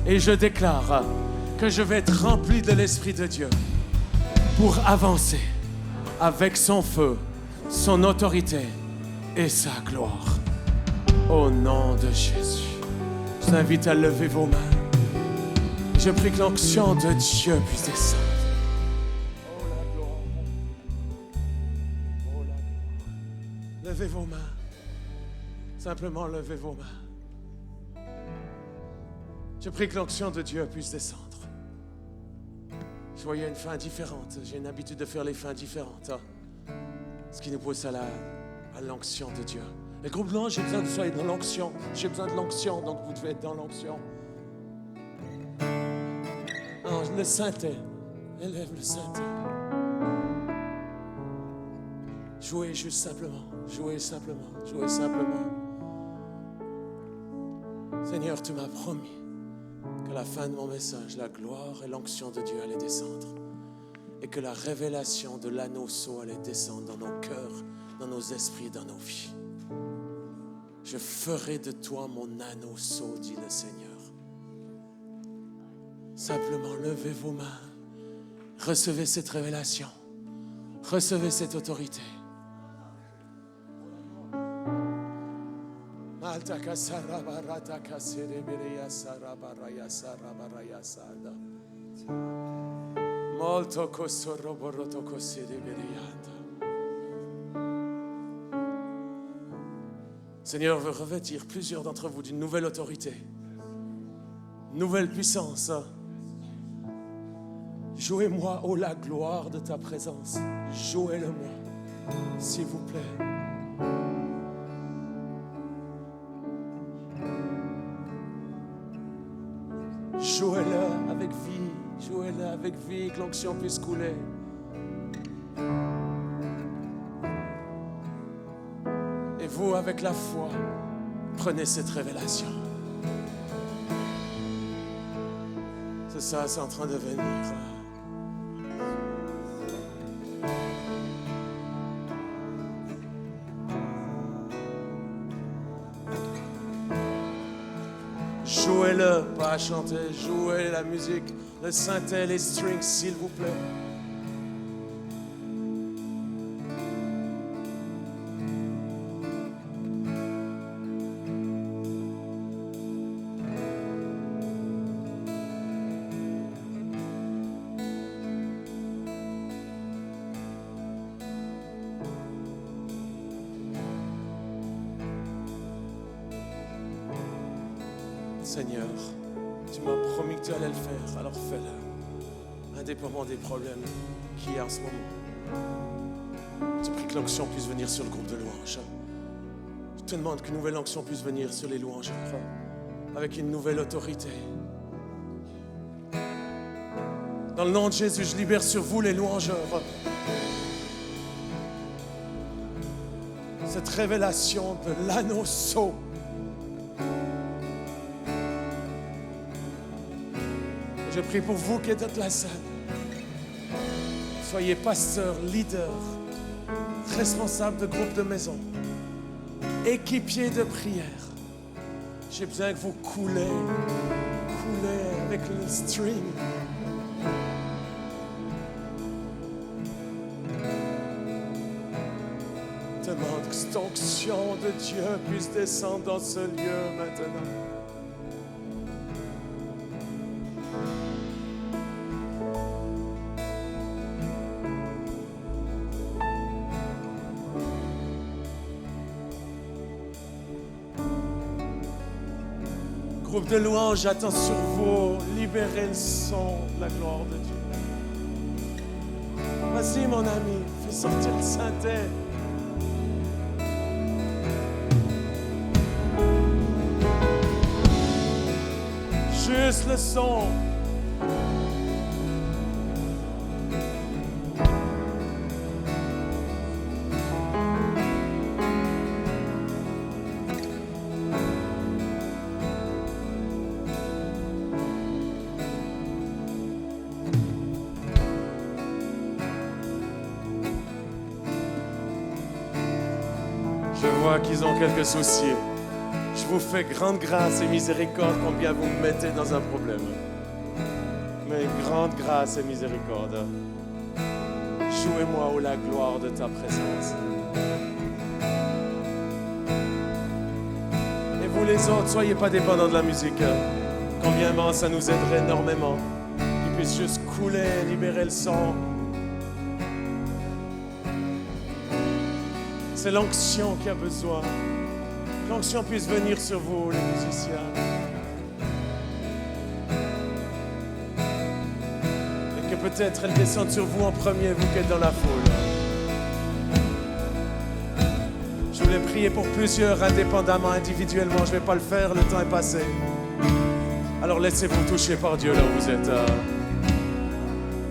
Et je déclare que je vais être rempli de l'Esprit de Dieu pour avancer avec son feu, son autorité et sa gloire. Au nom de Jésus, je vous invite à lever vos mains. Je prie que l'onction de Dieu puisse descendre. Oh la gloire. Oh la gloire. Levez vos mains. Simplement levez vos mains. Je prie que l'onction de Dieu puisse descendre. Je voyais une fin différente. J'ai une habitude de faire les fins différentes. Ce qui nous pousse à l'onction de Dieu. Les groupes de louange, j'ai besoin que vous soyez dans l'onction. J'ai besoin de l'onction, donc vous devez être dans l'onction. Le synthé. Élève le synthé. Jouez juste simplement. Jouez simplement. Jouez simplement. Seigneur, tu m'as promis qu'à la fin de mon message, la gloire et l'onction de Dieu allaient descendre. Et que la révélation de l'anneau sceau allait descendre dans nos cœurs, dans nos esprits, dans nos vies. Je ferai de toi mon anneau sceau, dit le Seigneur. Simplement, levez vos mains. Recevez cette révélation. Recevez cette autorité. Seigneur veut revêtir plusieurs d'entre vous d'une nouvelle autorité, nouvelle puissance. Jouez-moi, oh la gloire de ta présence. Jouez-le-moi, s'il vous plaît. Jouez-le avec vie, jouez-le avec vie, que l'onction puisse couler. Et vous, avec la foi, prenez cette révélation. C'est ça, c'est en train de venir. Jouez-le, pas à chanter, jouez la musique, le synthé, les strings, s'il vous plaît. Seigneur, tu m'as promis que tu allais le faire, alors fais-le. Indépendamment des problèmes qu'il y a en ce moment. Je prie que l'onction puisse venir sur le groupe de louanges. Je te demande qu'une nouvelle onction puisse venir sur les louangeurs, avec une nouvelle autorité. Dans le nom de Jésus, je libère sur vous les louangeurs cette révélation de l'anneau sceau. Je prie pour vous qui êtes dans la salle. Soyez pasteurs, leaders, responsables de groupes de maison, équipiers de prière. J'ai besoin que vous coulez avec le stream. Demande que cette onction de Dieu puisse descendre dans ce lieu maintenant. Groupe de louanges, j'attends sur vous. Libérez le son de la gloire de Dieu. Vas-y, mon ami, fais sortir le synthé. Juste le son. Je vois qu'ils ont quelques soucis. Je vous fais grande grâce et miséricorde combien vous me mettez dans un problème. Mais grande grâce et miséricorde. Jouez-moi, ô la gloire de ta présence. Et vous les autres, soyez pas dépendants de la musique. Combien ça nous aiderait énormément. Qu'ils puissent juste couler, libérer le son. C'est l'onction qui a besoin. Que l'onction puisse venir sur vous, les musiciens. Et que peut-être elle descende sur vous en premier, vous qui êtes dans la foule. Je voulais prier pour plusieurs indépendamment, individuellement. Je ne vais pas le faire, le temps est passé. Alors laissez-vous toucher par Dieu là où vous êtes.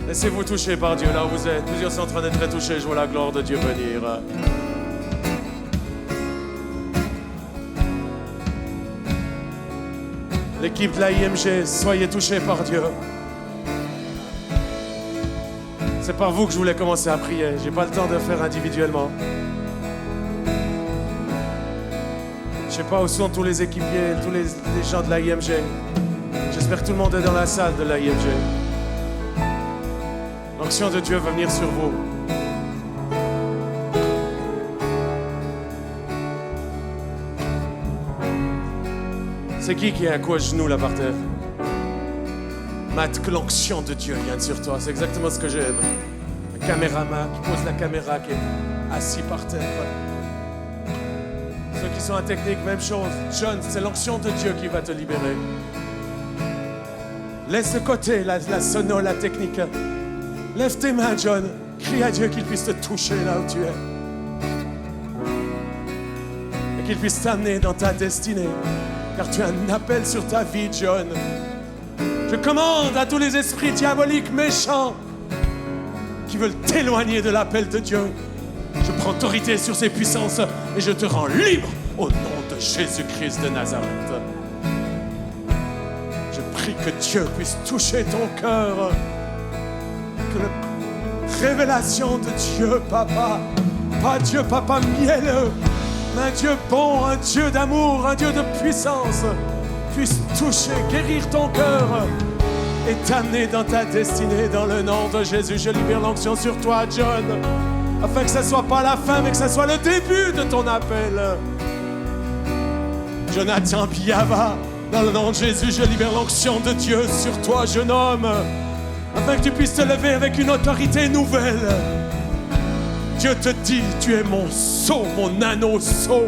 Laissez-vous toucher par Dieu là où vous êtes. Plusieurs sont en train d'être touchés. Je vois la gloire de Dieu venir. L'équipe de la IMG, soyez touchés par Dieu. C'est par vous que je voulais commencer à prier. Je n'ai pas le temps de le faire individuellement. Je ne sais pas où sont tous les équipiers, tous les gens de la IMG. J'espère que tout le monde est dans la salle de la IMG. L'onction de Dieu va venir sur vous. C'est qui est à quoi genoux là par terre? Matt, que l'onction de Dieu vienne sur toi. C'est exactement ce que j'aime. Un caméraman qui pose la caméra, qui est assis par terre. Ceux qui sont en technique, même chose. John, c'est l'onction de Dieu qui va te libérer. Laisse de côté la sono, la technique. Lève tes mains, John. Crie à Dieu qu'il puisse te toucher là où tu es. Et qu'il puisse t'amener dans ta destinée. Car tu as un appel sur ta vie, John. Je commande à tous les esprits diaboliques méchants qui veulent t'éloigner de l'appel de Dieu. Je prends autorité sur ces puissances et je te rends libre au nom de Jésus-Christ de Nazareth. Je prie que Dieu puisse toucher ton cœur. Que la révélation de Dieu, Papa, pas Dieu, Papa mielleux, mais un Dieu bon, un Dieu d'amour, un Dieu de puissance, puisse toucher, guérir ton cœur et t'amener dans ta destinée dans le nom de Jésus. Je libère l'onction sur toi, John, afin que ce ne soit pas la fin, mais que ce soit le début de ton appel. Jonathan Piava, dans le nom de Jésus, je libère l'onction de Dieu sur toi, jeune homme, afin que tu puisses te lever avec une autorité nouvelle. Dieu te dit, tu es mon sceau, mon anneau sceau.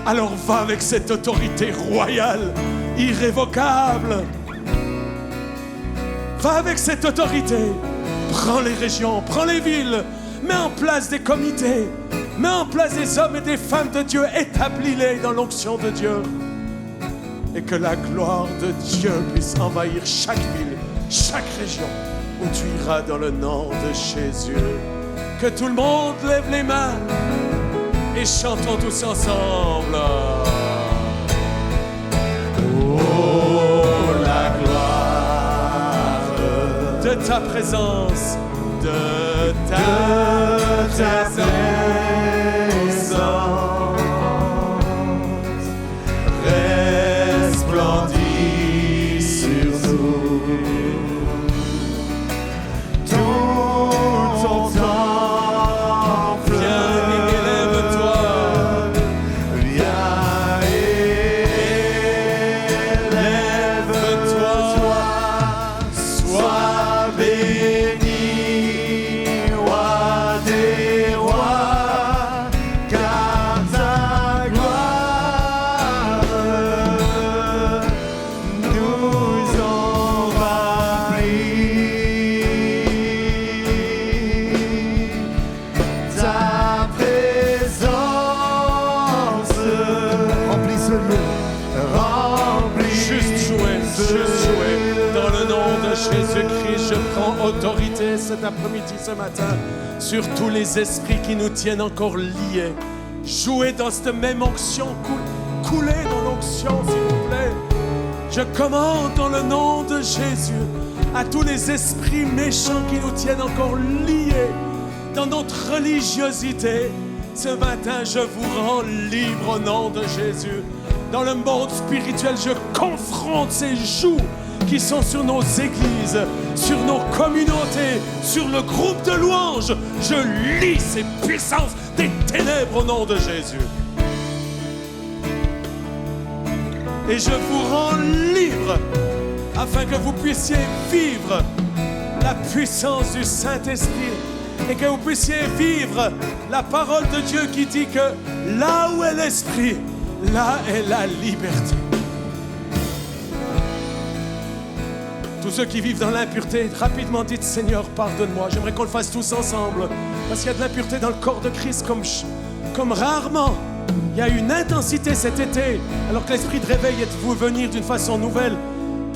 Alors va avec cette autorité royale, irrévocable. Va avec cette autorité. Prends les régions, prends les villes. Mets en place des comités. Mets en place des hommes et des femmes de Dieu. Établis-les dans l'onction de Dieu. Et que la gloire de Dieu puisse envahir chaque ville, chaque région où tu iras dans le nom de Jésus. Que tout le monde lève les mains et chantons tous ensemble. Oh, la gloire de ta présence, de ta présence, resplendit sur nous. Tout ton temps, viens et élève-toi. Viens et élève-toi. Sois béni, roi des rois, car ta gloire nous envahit. Ta présence remplit ce lieu. Juste jouer dans le nom de Jésus-Christ. Je prends autorité cet après-midi, ce matin, sur tous les esprits qui nous tiennent encore liés. Jouez dans cette même onction, coulez dans l'onction, s'il vous plaît. Je commande dans le nom de Jésus à tous les esprits méchants qui nous tiennent encore liés dans notre religiosité. Ce matin, je vous rends libre au nom de Jésus. Dans le monde spirituel, je confronte ces jougs qui sont sur nos églises, sur nos communautés, sur le groupe de louanges. Je lis ces puissances des ténèbres au nom de Jésus. Et je vous rends libre afin que vous puissiez vivre la puissance du Saint-Esprit et que vous puissiez vivre la parole de Dieu qui dit que là où est l'Esprit, là est la liberté. Tous ceux qui vivent dans l'impureté, rapidement dites Seigneur, pardonne-moi. J'aimerais qu'on le fasse tous ensemble parce qu'il y a de l'impureté dans le corps de Christ comme rarement. Il y a une intensité cet été, alors que l'esprit de réveil est de venir d'une façon nouvelle.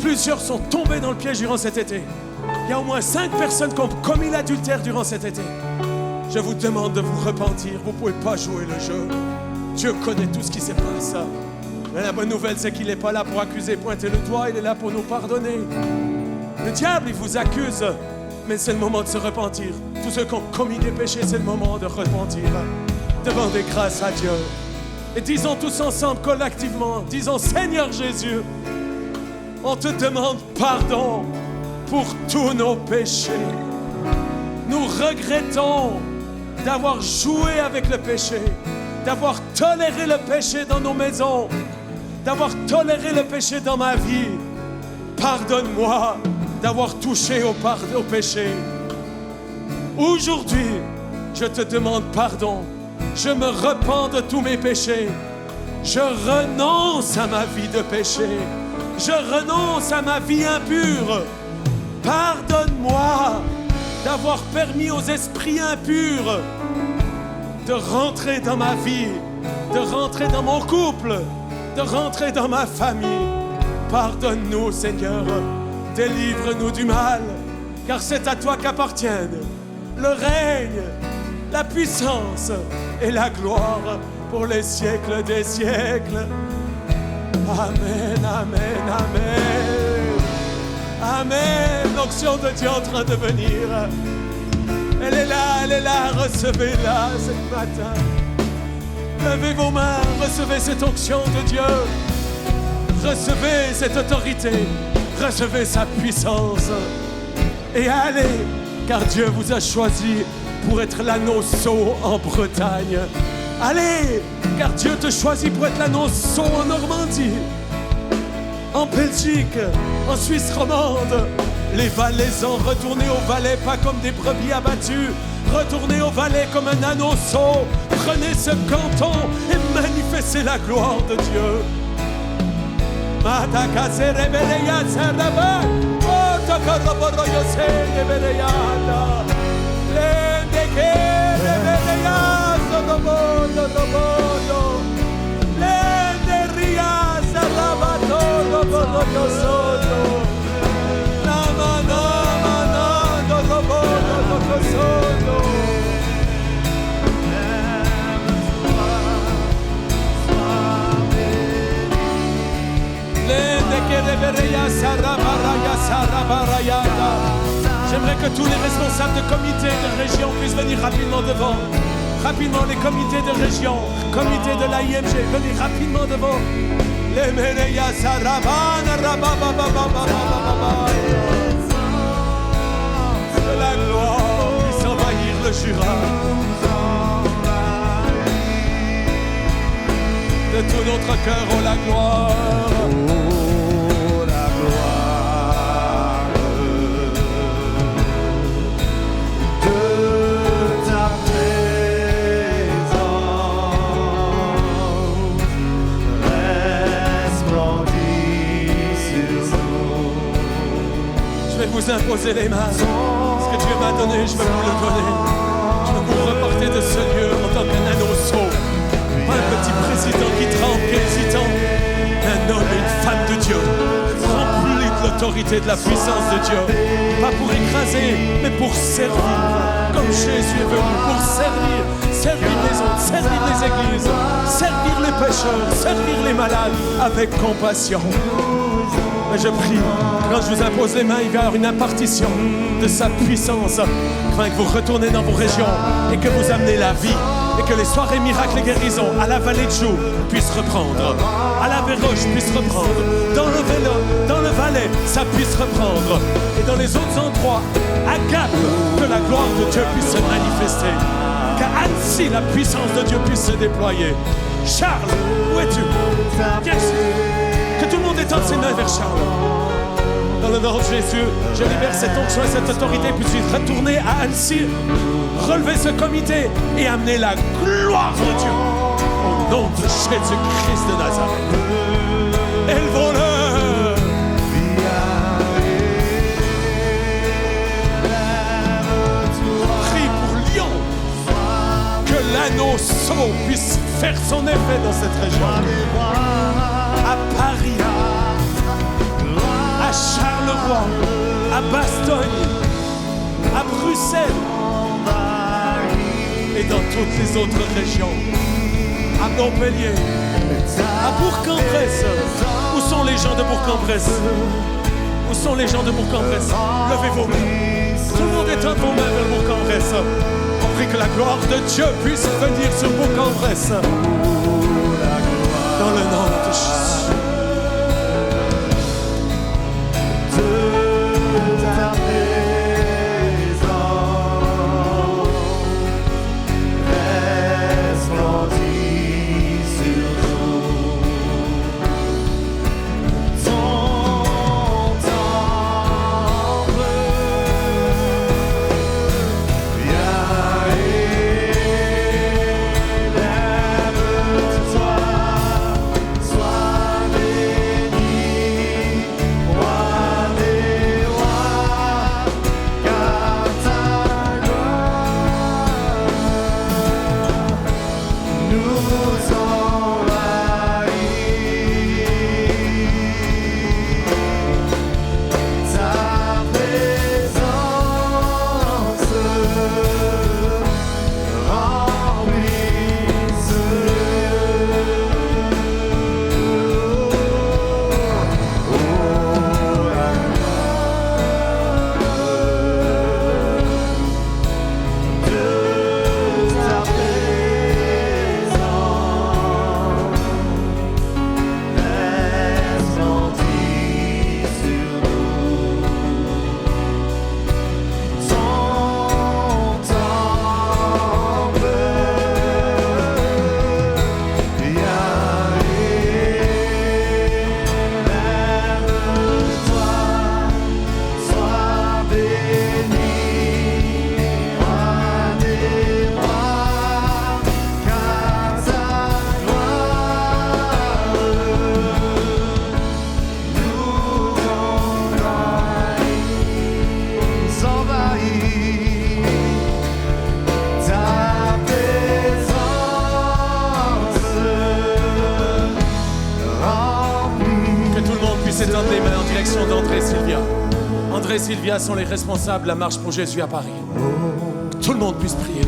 Plusieurs sont tombés dans le piège durant cet été. Il y a au moins 5 personnes qui ont commis l'adultère durant cet été. Je vous demande de vous repentir. Vous ne pouvez pas jouer le jeu. Dieu connaît tout ce qui s'est passé. Mais la bonne nouvelle, c'est qu'il n'est pas là pour accuser, pointer le doigt. Il est là pour nous pardonner. Le diable, il vous accuse, mais c'est le moment de se repentir. Tous ceux qui ont commis des péchés, c'est le moment de repentir. Demandez grâce à Dieu. Et disons tous ensemble, collectivement, disons Seigneur Jésus, on te demande pardon pour tous nos péchés. Nous regrettons d'avoir joué avec le péché, d'avoir toléré le péché dans nos maisons, d'avoir toléré le péché dans ma vie. Pardonne-moi d'avoir touché au péché. Aujourd'hui, je te demande pardon. Je me repens de tous mes péchés. Je renonce à ma vie de péché. Je renonce à ma vie impure. Pardonne-moi d'avoir permis aux esprits impurs de rentrer dans ma vie, de rentrer dans mon couple, de rentrer dans ma famille. Pardonne-nous, Seigneur. Délivre-nous du mal, car c'est à toi qu'appartiennent le règne, la puissance et la gloire pour les siècles des siècles. Amen, amen, amen. Amen. L'onction de Dieu est en train de venir. Elle est là, recevez-la ce matin. Levez vos mains, recevez cette onction de Dieu. Recevez cette autorité. Recevez sa puissance. Et allez, car Dieu vous a choisi pour être l'anneau sceau en Bretagne. Allez, car Dieu te choisit pour être l'anneau sceau en Normandie, en Belgique, en Suisse romande. Les Valaisans, retournez au Valais, pas comme des brebis abattues. Retournez au valet comme un anneau-saut. Prenez ce canton et manifestez la gloire de Dieu. J'aimerais que tous les responsables de comités de région puissent venir rapidement devant. Rapidement, les comités de région, comités de l'AIMG, venez rapidement devant. Les Mereya Sarabana que la gloire puisse envahir le Jura. De tout notre cœur, oh la gloire. Oh la gloire de ta présence resplendit sur nous. Je vais vous imposer les mains. Ce que Dieu m'a donné, je vais vous le donner. Je vais vous reporter de ce lieu en tant qu'un anneau-saut. Pas un petit président qui tremble, qui est hésitant. Un homme et une femme de Dieu, remplis de l'autorité et de la puissance de Dieu. Pas pour écraser, mais pour servir. Comme Jésus est venu, pour servir. Servir les autres, servir les églises, servir les pécheurs, servir les malades avec compassion. Mais je prie, quand je vous impose les mains, il va y avoir une impartition de sa puissance, afin que vous retournez dans vos régions et que vous amenez la vie. Et que les soirées miracles et guérisons à la vallée de Joux puissent reprendre, à la Véroche puissent reprendre, dans le vélo, dans le Valais, ça puisse reprendre, et dans les autres endroits, à Gap, que la gloire de Dieu puisse se manifester, qu'à Annecy, la puissance de Dieu puisse se déployer. Charles, où es-tu? Viens ici. Que tout le monde étende ses mains vers Charles. Dans le nom de Jésus, je libère cette onction et cette autorité puisse retourner à Annecy, relever ce comité et amener la gloire de Dieu au nom de Jésus-Christ de Nazareth. Élevons-le. Prie pour Lyon, que l'anneau-saut puisse faire son effet dans cette région. À Paris, à Charleroi, à Bastogne, à Bruxelles et dans toutes les autres régions, à Montpellier, à Bourg-en-Bresse. Où sont les gens de Bourg-en-Bresse? Où sont les gens de Bourg-en-Bresse? Levez vos mains. Tout le monde étend vos mains vers Bourg-en-Bresse. On prie que la gloire de Dieu puisse venir sur Bourg-en-Bresse. Dans le nom de Jésus. puisse étendre les mains en direction d'André et Sylvia. André et Sylvia sont les responsables de la marche pour Jésus à Paris. Que tout le monde puisse prier.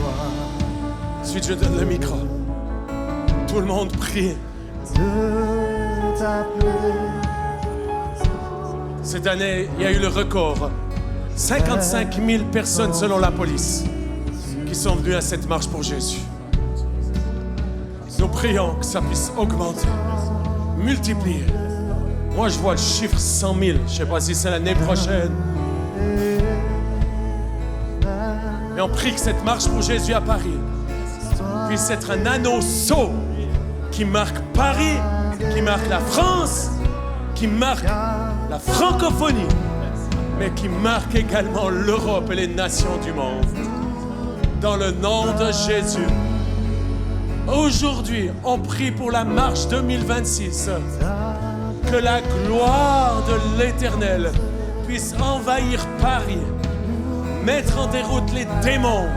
Ensuite, je donne le micro. Tout le monde prie. Cette année, il y a eu le record. 55 000 personnes selon la police qui sont venues à cette marche pour Jésus. Nous prions que ça puisse augmenter, multiplier. Moi, je vois le chiffre 100 000. Je ne sais pas si c'est l'année prochaine. Mais on prie que cette marche pour Jésus à Paris puisse être un anneau qui marque Paris, qui marque la France, qui marque la francophonie, mais qui marque également l'Europe et les nations du monde. Dans le nom de Jésus. Aujourd'hui, on prie pour la marche 2026. Que la gloire de l'Éternel puisse envahir Paris, mettre en déroute les démons,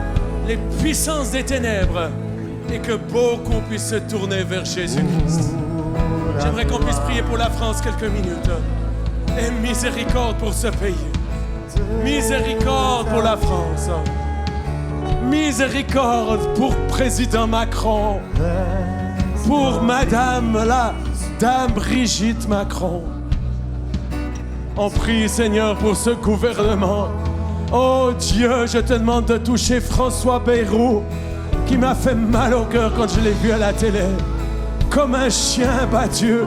les puissances des ténèbres, et que beaucoup puissent se tourner vers Jésus-Christ. J'aimerais qu'on puisse prier pour la France quelques minutes. Et miséricorde pour ce pays. Miséricorde pour la France. Miséricorde pour président Macron. Pour Madame la Dame Brigitte Macron. On prie, Seigneur, pour ce gouvernement. Oh Dieu, je te demande de toucher François Bayrou, qui m'a fait mal au cœur quand je l'ai vu à la télé. Comme un chien battu.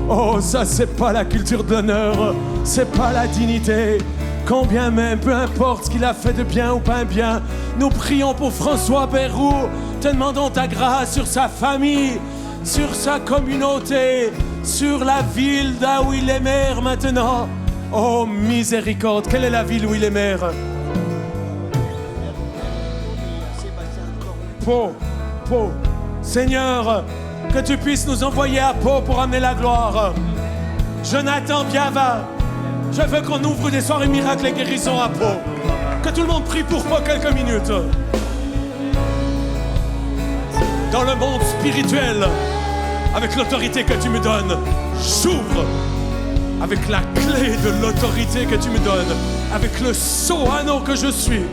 Oh, ça, c'est pas la culture de l'honneur. C'est pas la dignité. Combien même, peu importe ce qu'il a fait de bien ou pas bien, nous prions pour François Bayrou. Te demandons ta grâce sur sa famille, sur sa communauté, sur la ville d'où il est maire maintenant. Oh, miséricorde. Quelle est la ville où il est maire? Pau. Seigneur, que tu puisses nous envoyer à Pau pour amener la gloire. Jonathan Biava, je veux qu'on ouvre des soirées miracles et guérisons à Pau. Que tout le monde prie pour Pau quelques minutes. Dans le monde spirituel, avec l'autorité que tu me donnes, j'ouvre avec la clé de l'autorité que tu me donnes, avec le sceau anneau que je suis,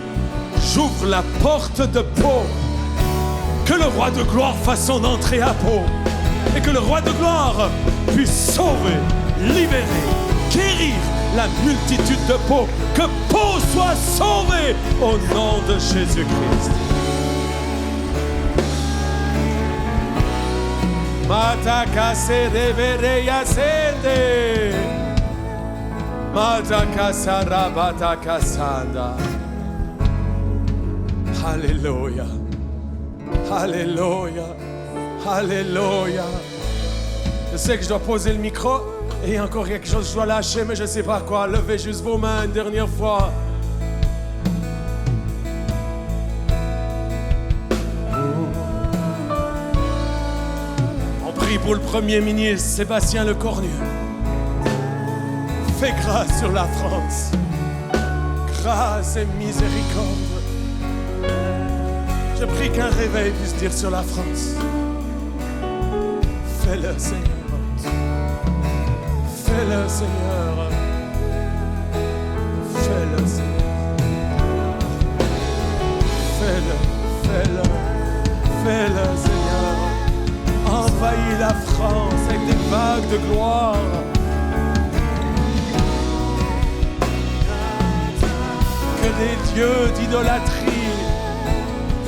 j'ouvre la porte de Pau. Que le roi de gloire fasse son entrée à Pau. Et que le roi de gloire puisse sauver, libérer, guérir la multitude de Pau. Que Pau soit sauvée au nom de Jésus-Christ. Matakase revereya sende. Matakasa rabatakasanda. Alléluia. Alléluia, alléluia. Je sais que je dois poser le micro et il y a encore quelque chose que je dois lâcher, mais je ne sais pas quoi. Levez juste vos mains une dernière fois. On prie pour le Premier ministre Sébastien Lecornu. Fais grâce sur la France. Grâce et miséricorde. Je prie qu'un réveil puisse dire sur la France. Fais-le, Seigneur. Fais-le, Seigneur. Fais-le, Seigneur. Fais-le, Seigneur. Envahis la France avec des vagues de gloire. Que des dieux d'idolâtrie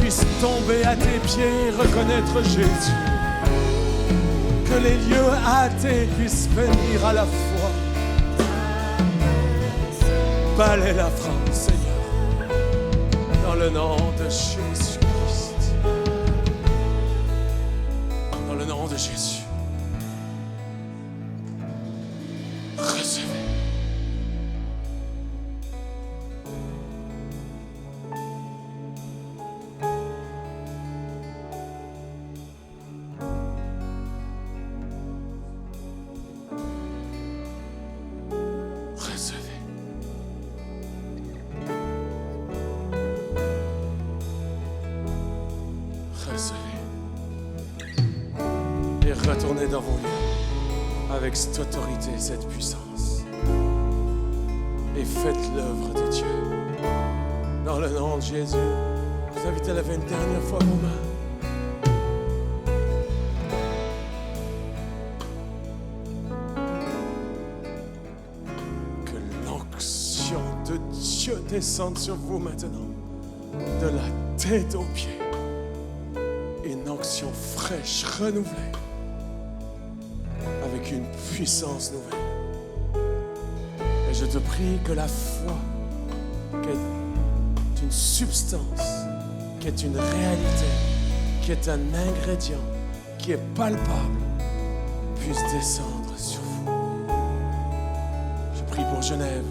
puissent tomber à tes pieds et reconnaître Jésus. Que les lieux athées puissent venir à la foi. Balaie la France, Seigneur, dans le nom de Jésus-Christ. Dans le nom de Jésus. Recevez. Et retournez dans vos lieux avec cette autorité et cette puissance. et faites l'œuvre de Dieu. Dans le nom de Jésus, je vous invite à lever une dernière fois vos mains. Que l'onction de Dieu descende sur vous maintenant, de la tête aux pieds. Une onction fraîche, renouvelée, avec une puissance nouvelle. Et je te prie que la foi, qui est une substance, qui est une réalité, qui est un ingrédient, qui est palpable, puisse descendre sur vous. Je prie pour Genève.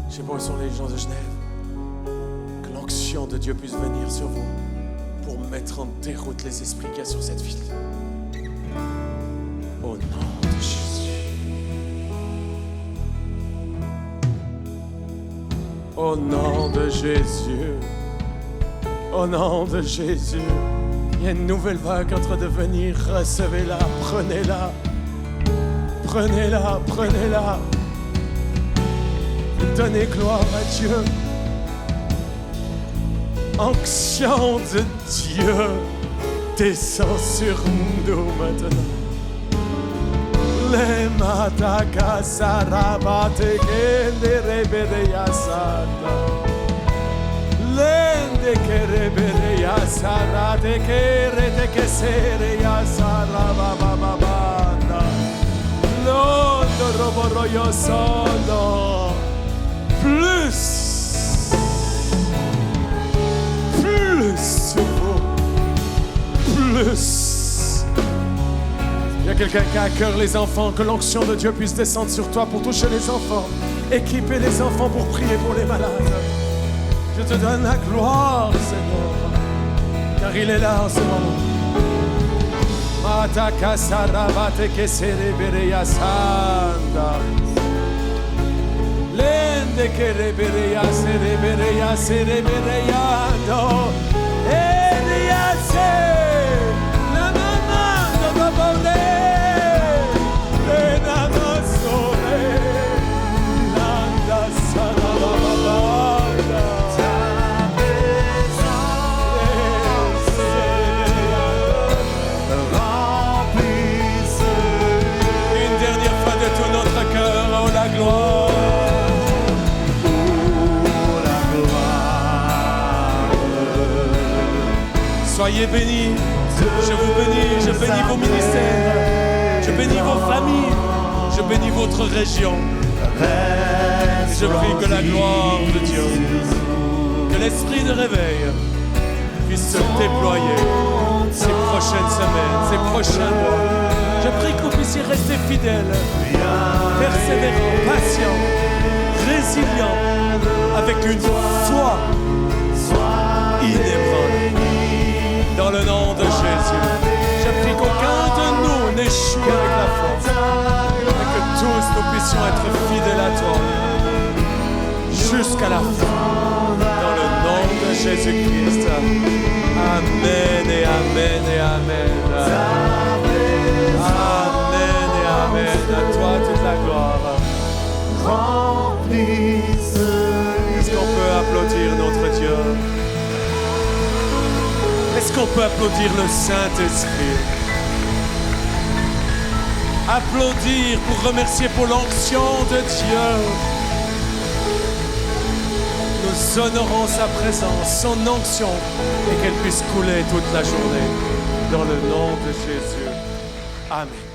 Je ne sais pas où sont les gens de Genève. Que l'onction de Dieu puisse venir sur vous pour mettre en déroute les esprits qu'il y a sur cette ville. Au nom de Jésus. Au nom de Jésus. Au nom de Jésus. Il y a une nouvelle vague en train de venir. Recevez-la, prenez-la. Prenez-la, prenez-la. Donnez gloire à Dieu. Onction de Dieu descend sur nous maintenant. Le mataka sarabate kende rebere yasata. Lende kerebere yasarate kerete kesere yasarabababanda. Londo roboroyo solo. Plus sur vous, plus. Il y a quelqu'un qui a à cœur les enfants, que l'onction de Dieu puisse descendre sur toi pour toucher les enfants, équiper les enfants pour prier pour les malades. Je te donne la gloire, Seigneur, car il est là en ce moment. Mataka sarabate kesere bereya sanda. Lende kerebereya serebereya serebereya no. Ereya se na na na no no bole. Le na na sore nanda sarababanda. Une dernière fois de tout notre cœur, oh la gloire. Soyez bénis, je vous bénis, je bénis vos ministères, je bénis vos familles, je bénis votre région. Et je prie que la gloire de Dieu, que l'esprit de réveil puisse se déployer ces prochaines semaines, ces prochains mois. Je prie que vous puissiez rester fidèles, persévérants, patients, résilients, avec une foi inébranlable. Dans le nom de Jésus, je prie qu'aucun de nous n'échoue avec la foi, et que tous nous puissions être fidèles à toi jusqu'à la fin. Dans le nom de Jésus-Christ. Amen et amen et amen. Amen et amen. À toi toute la gloire. Est-ce qu'on peut applaudir notre Dieu? Est-ce qu'on peut applaudir le Saint-Esprit? Applaudir pour remercier pour l'onction de Dieu. Nous honorons sa présence, son onction, et qu'elle puisse couler toute la journée. Dans le nom de Jésus. Amen.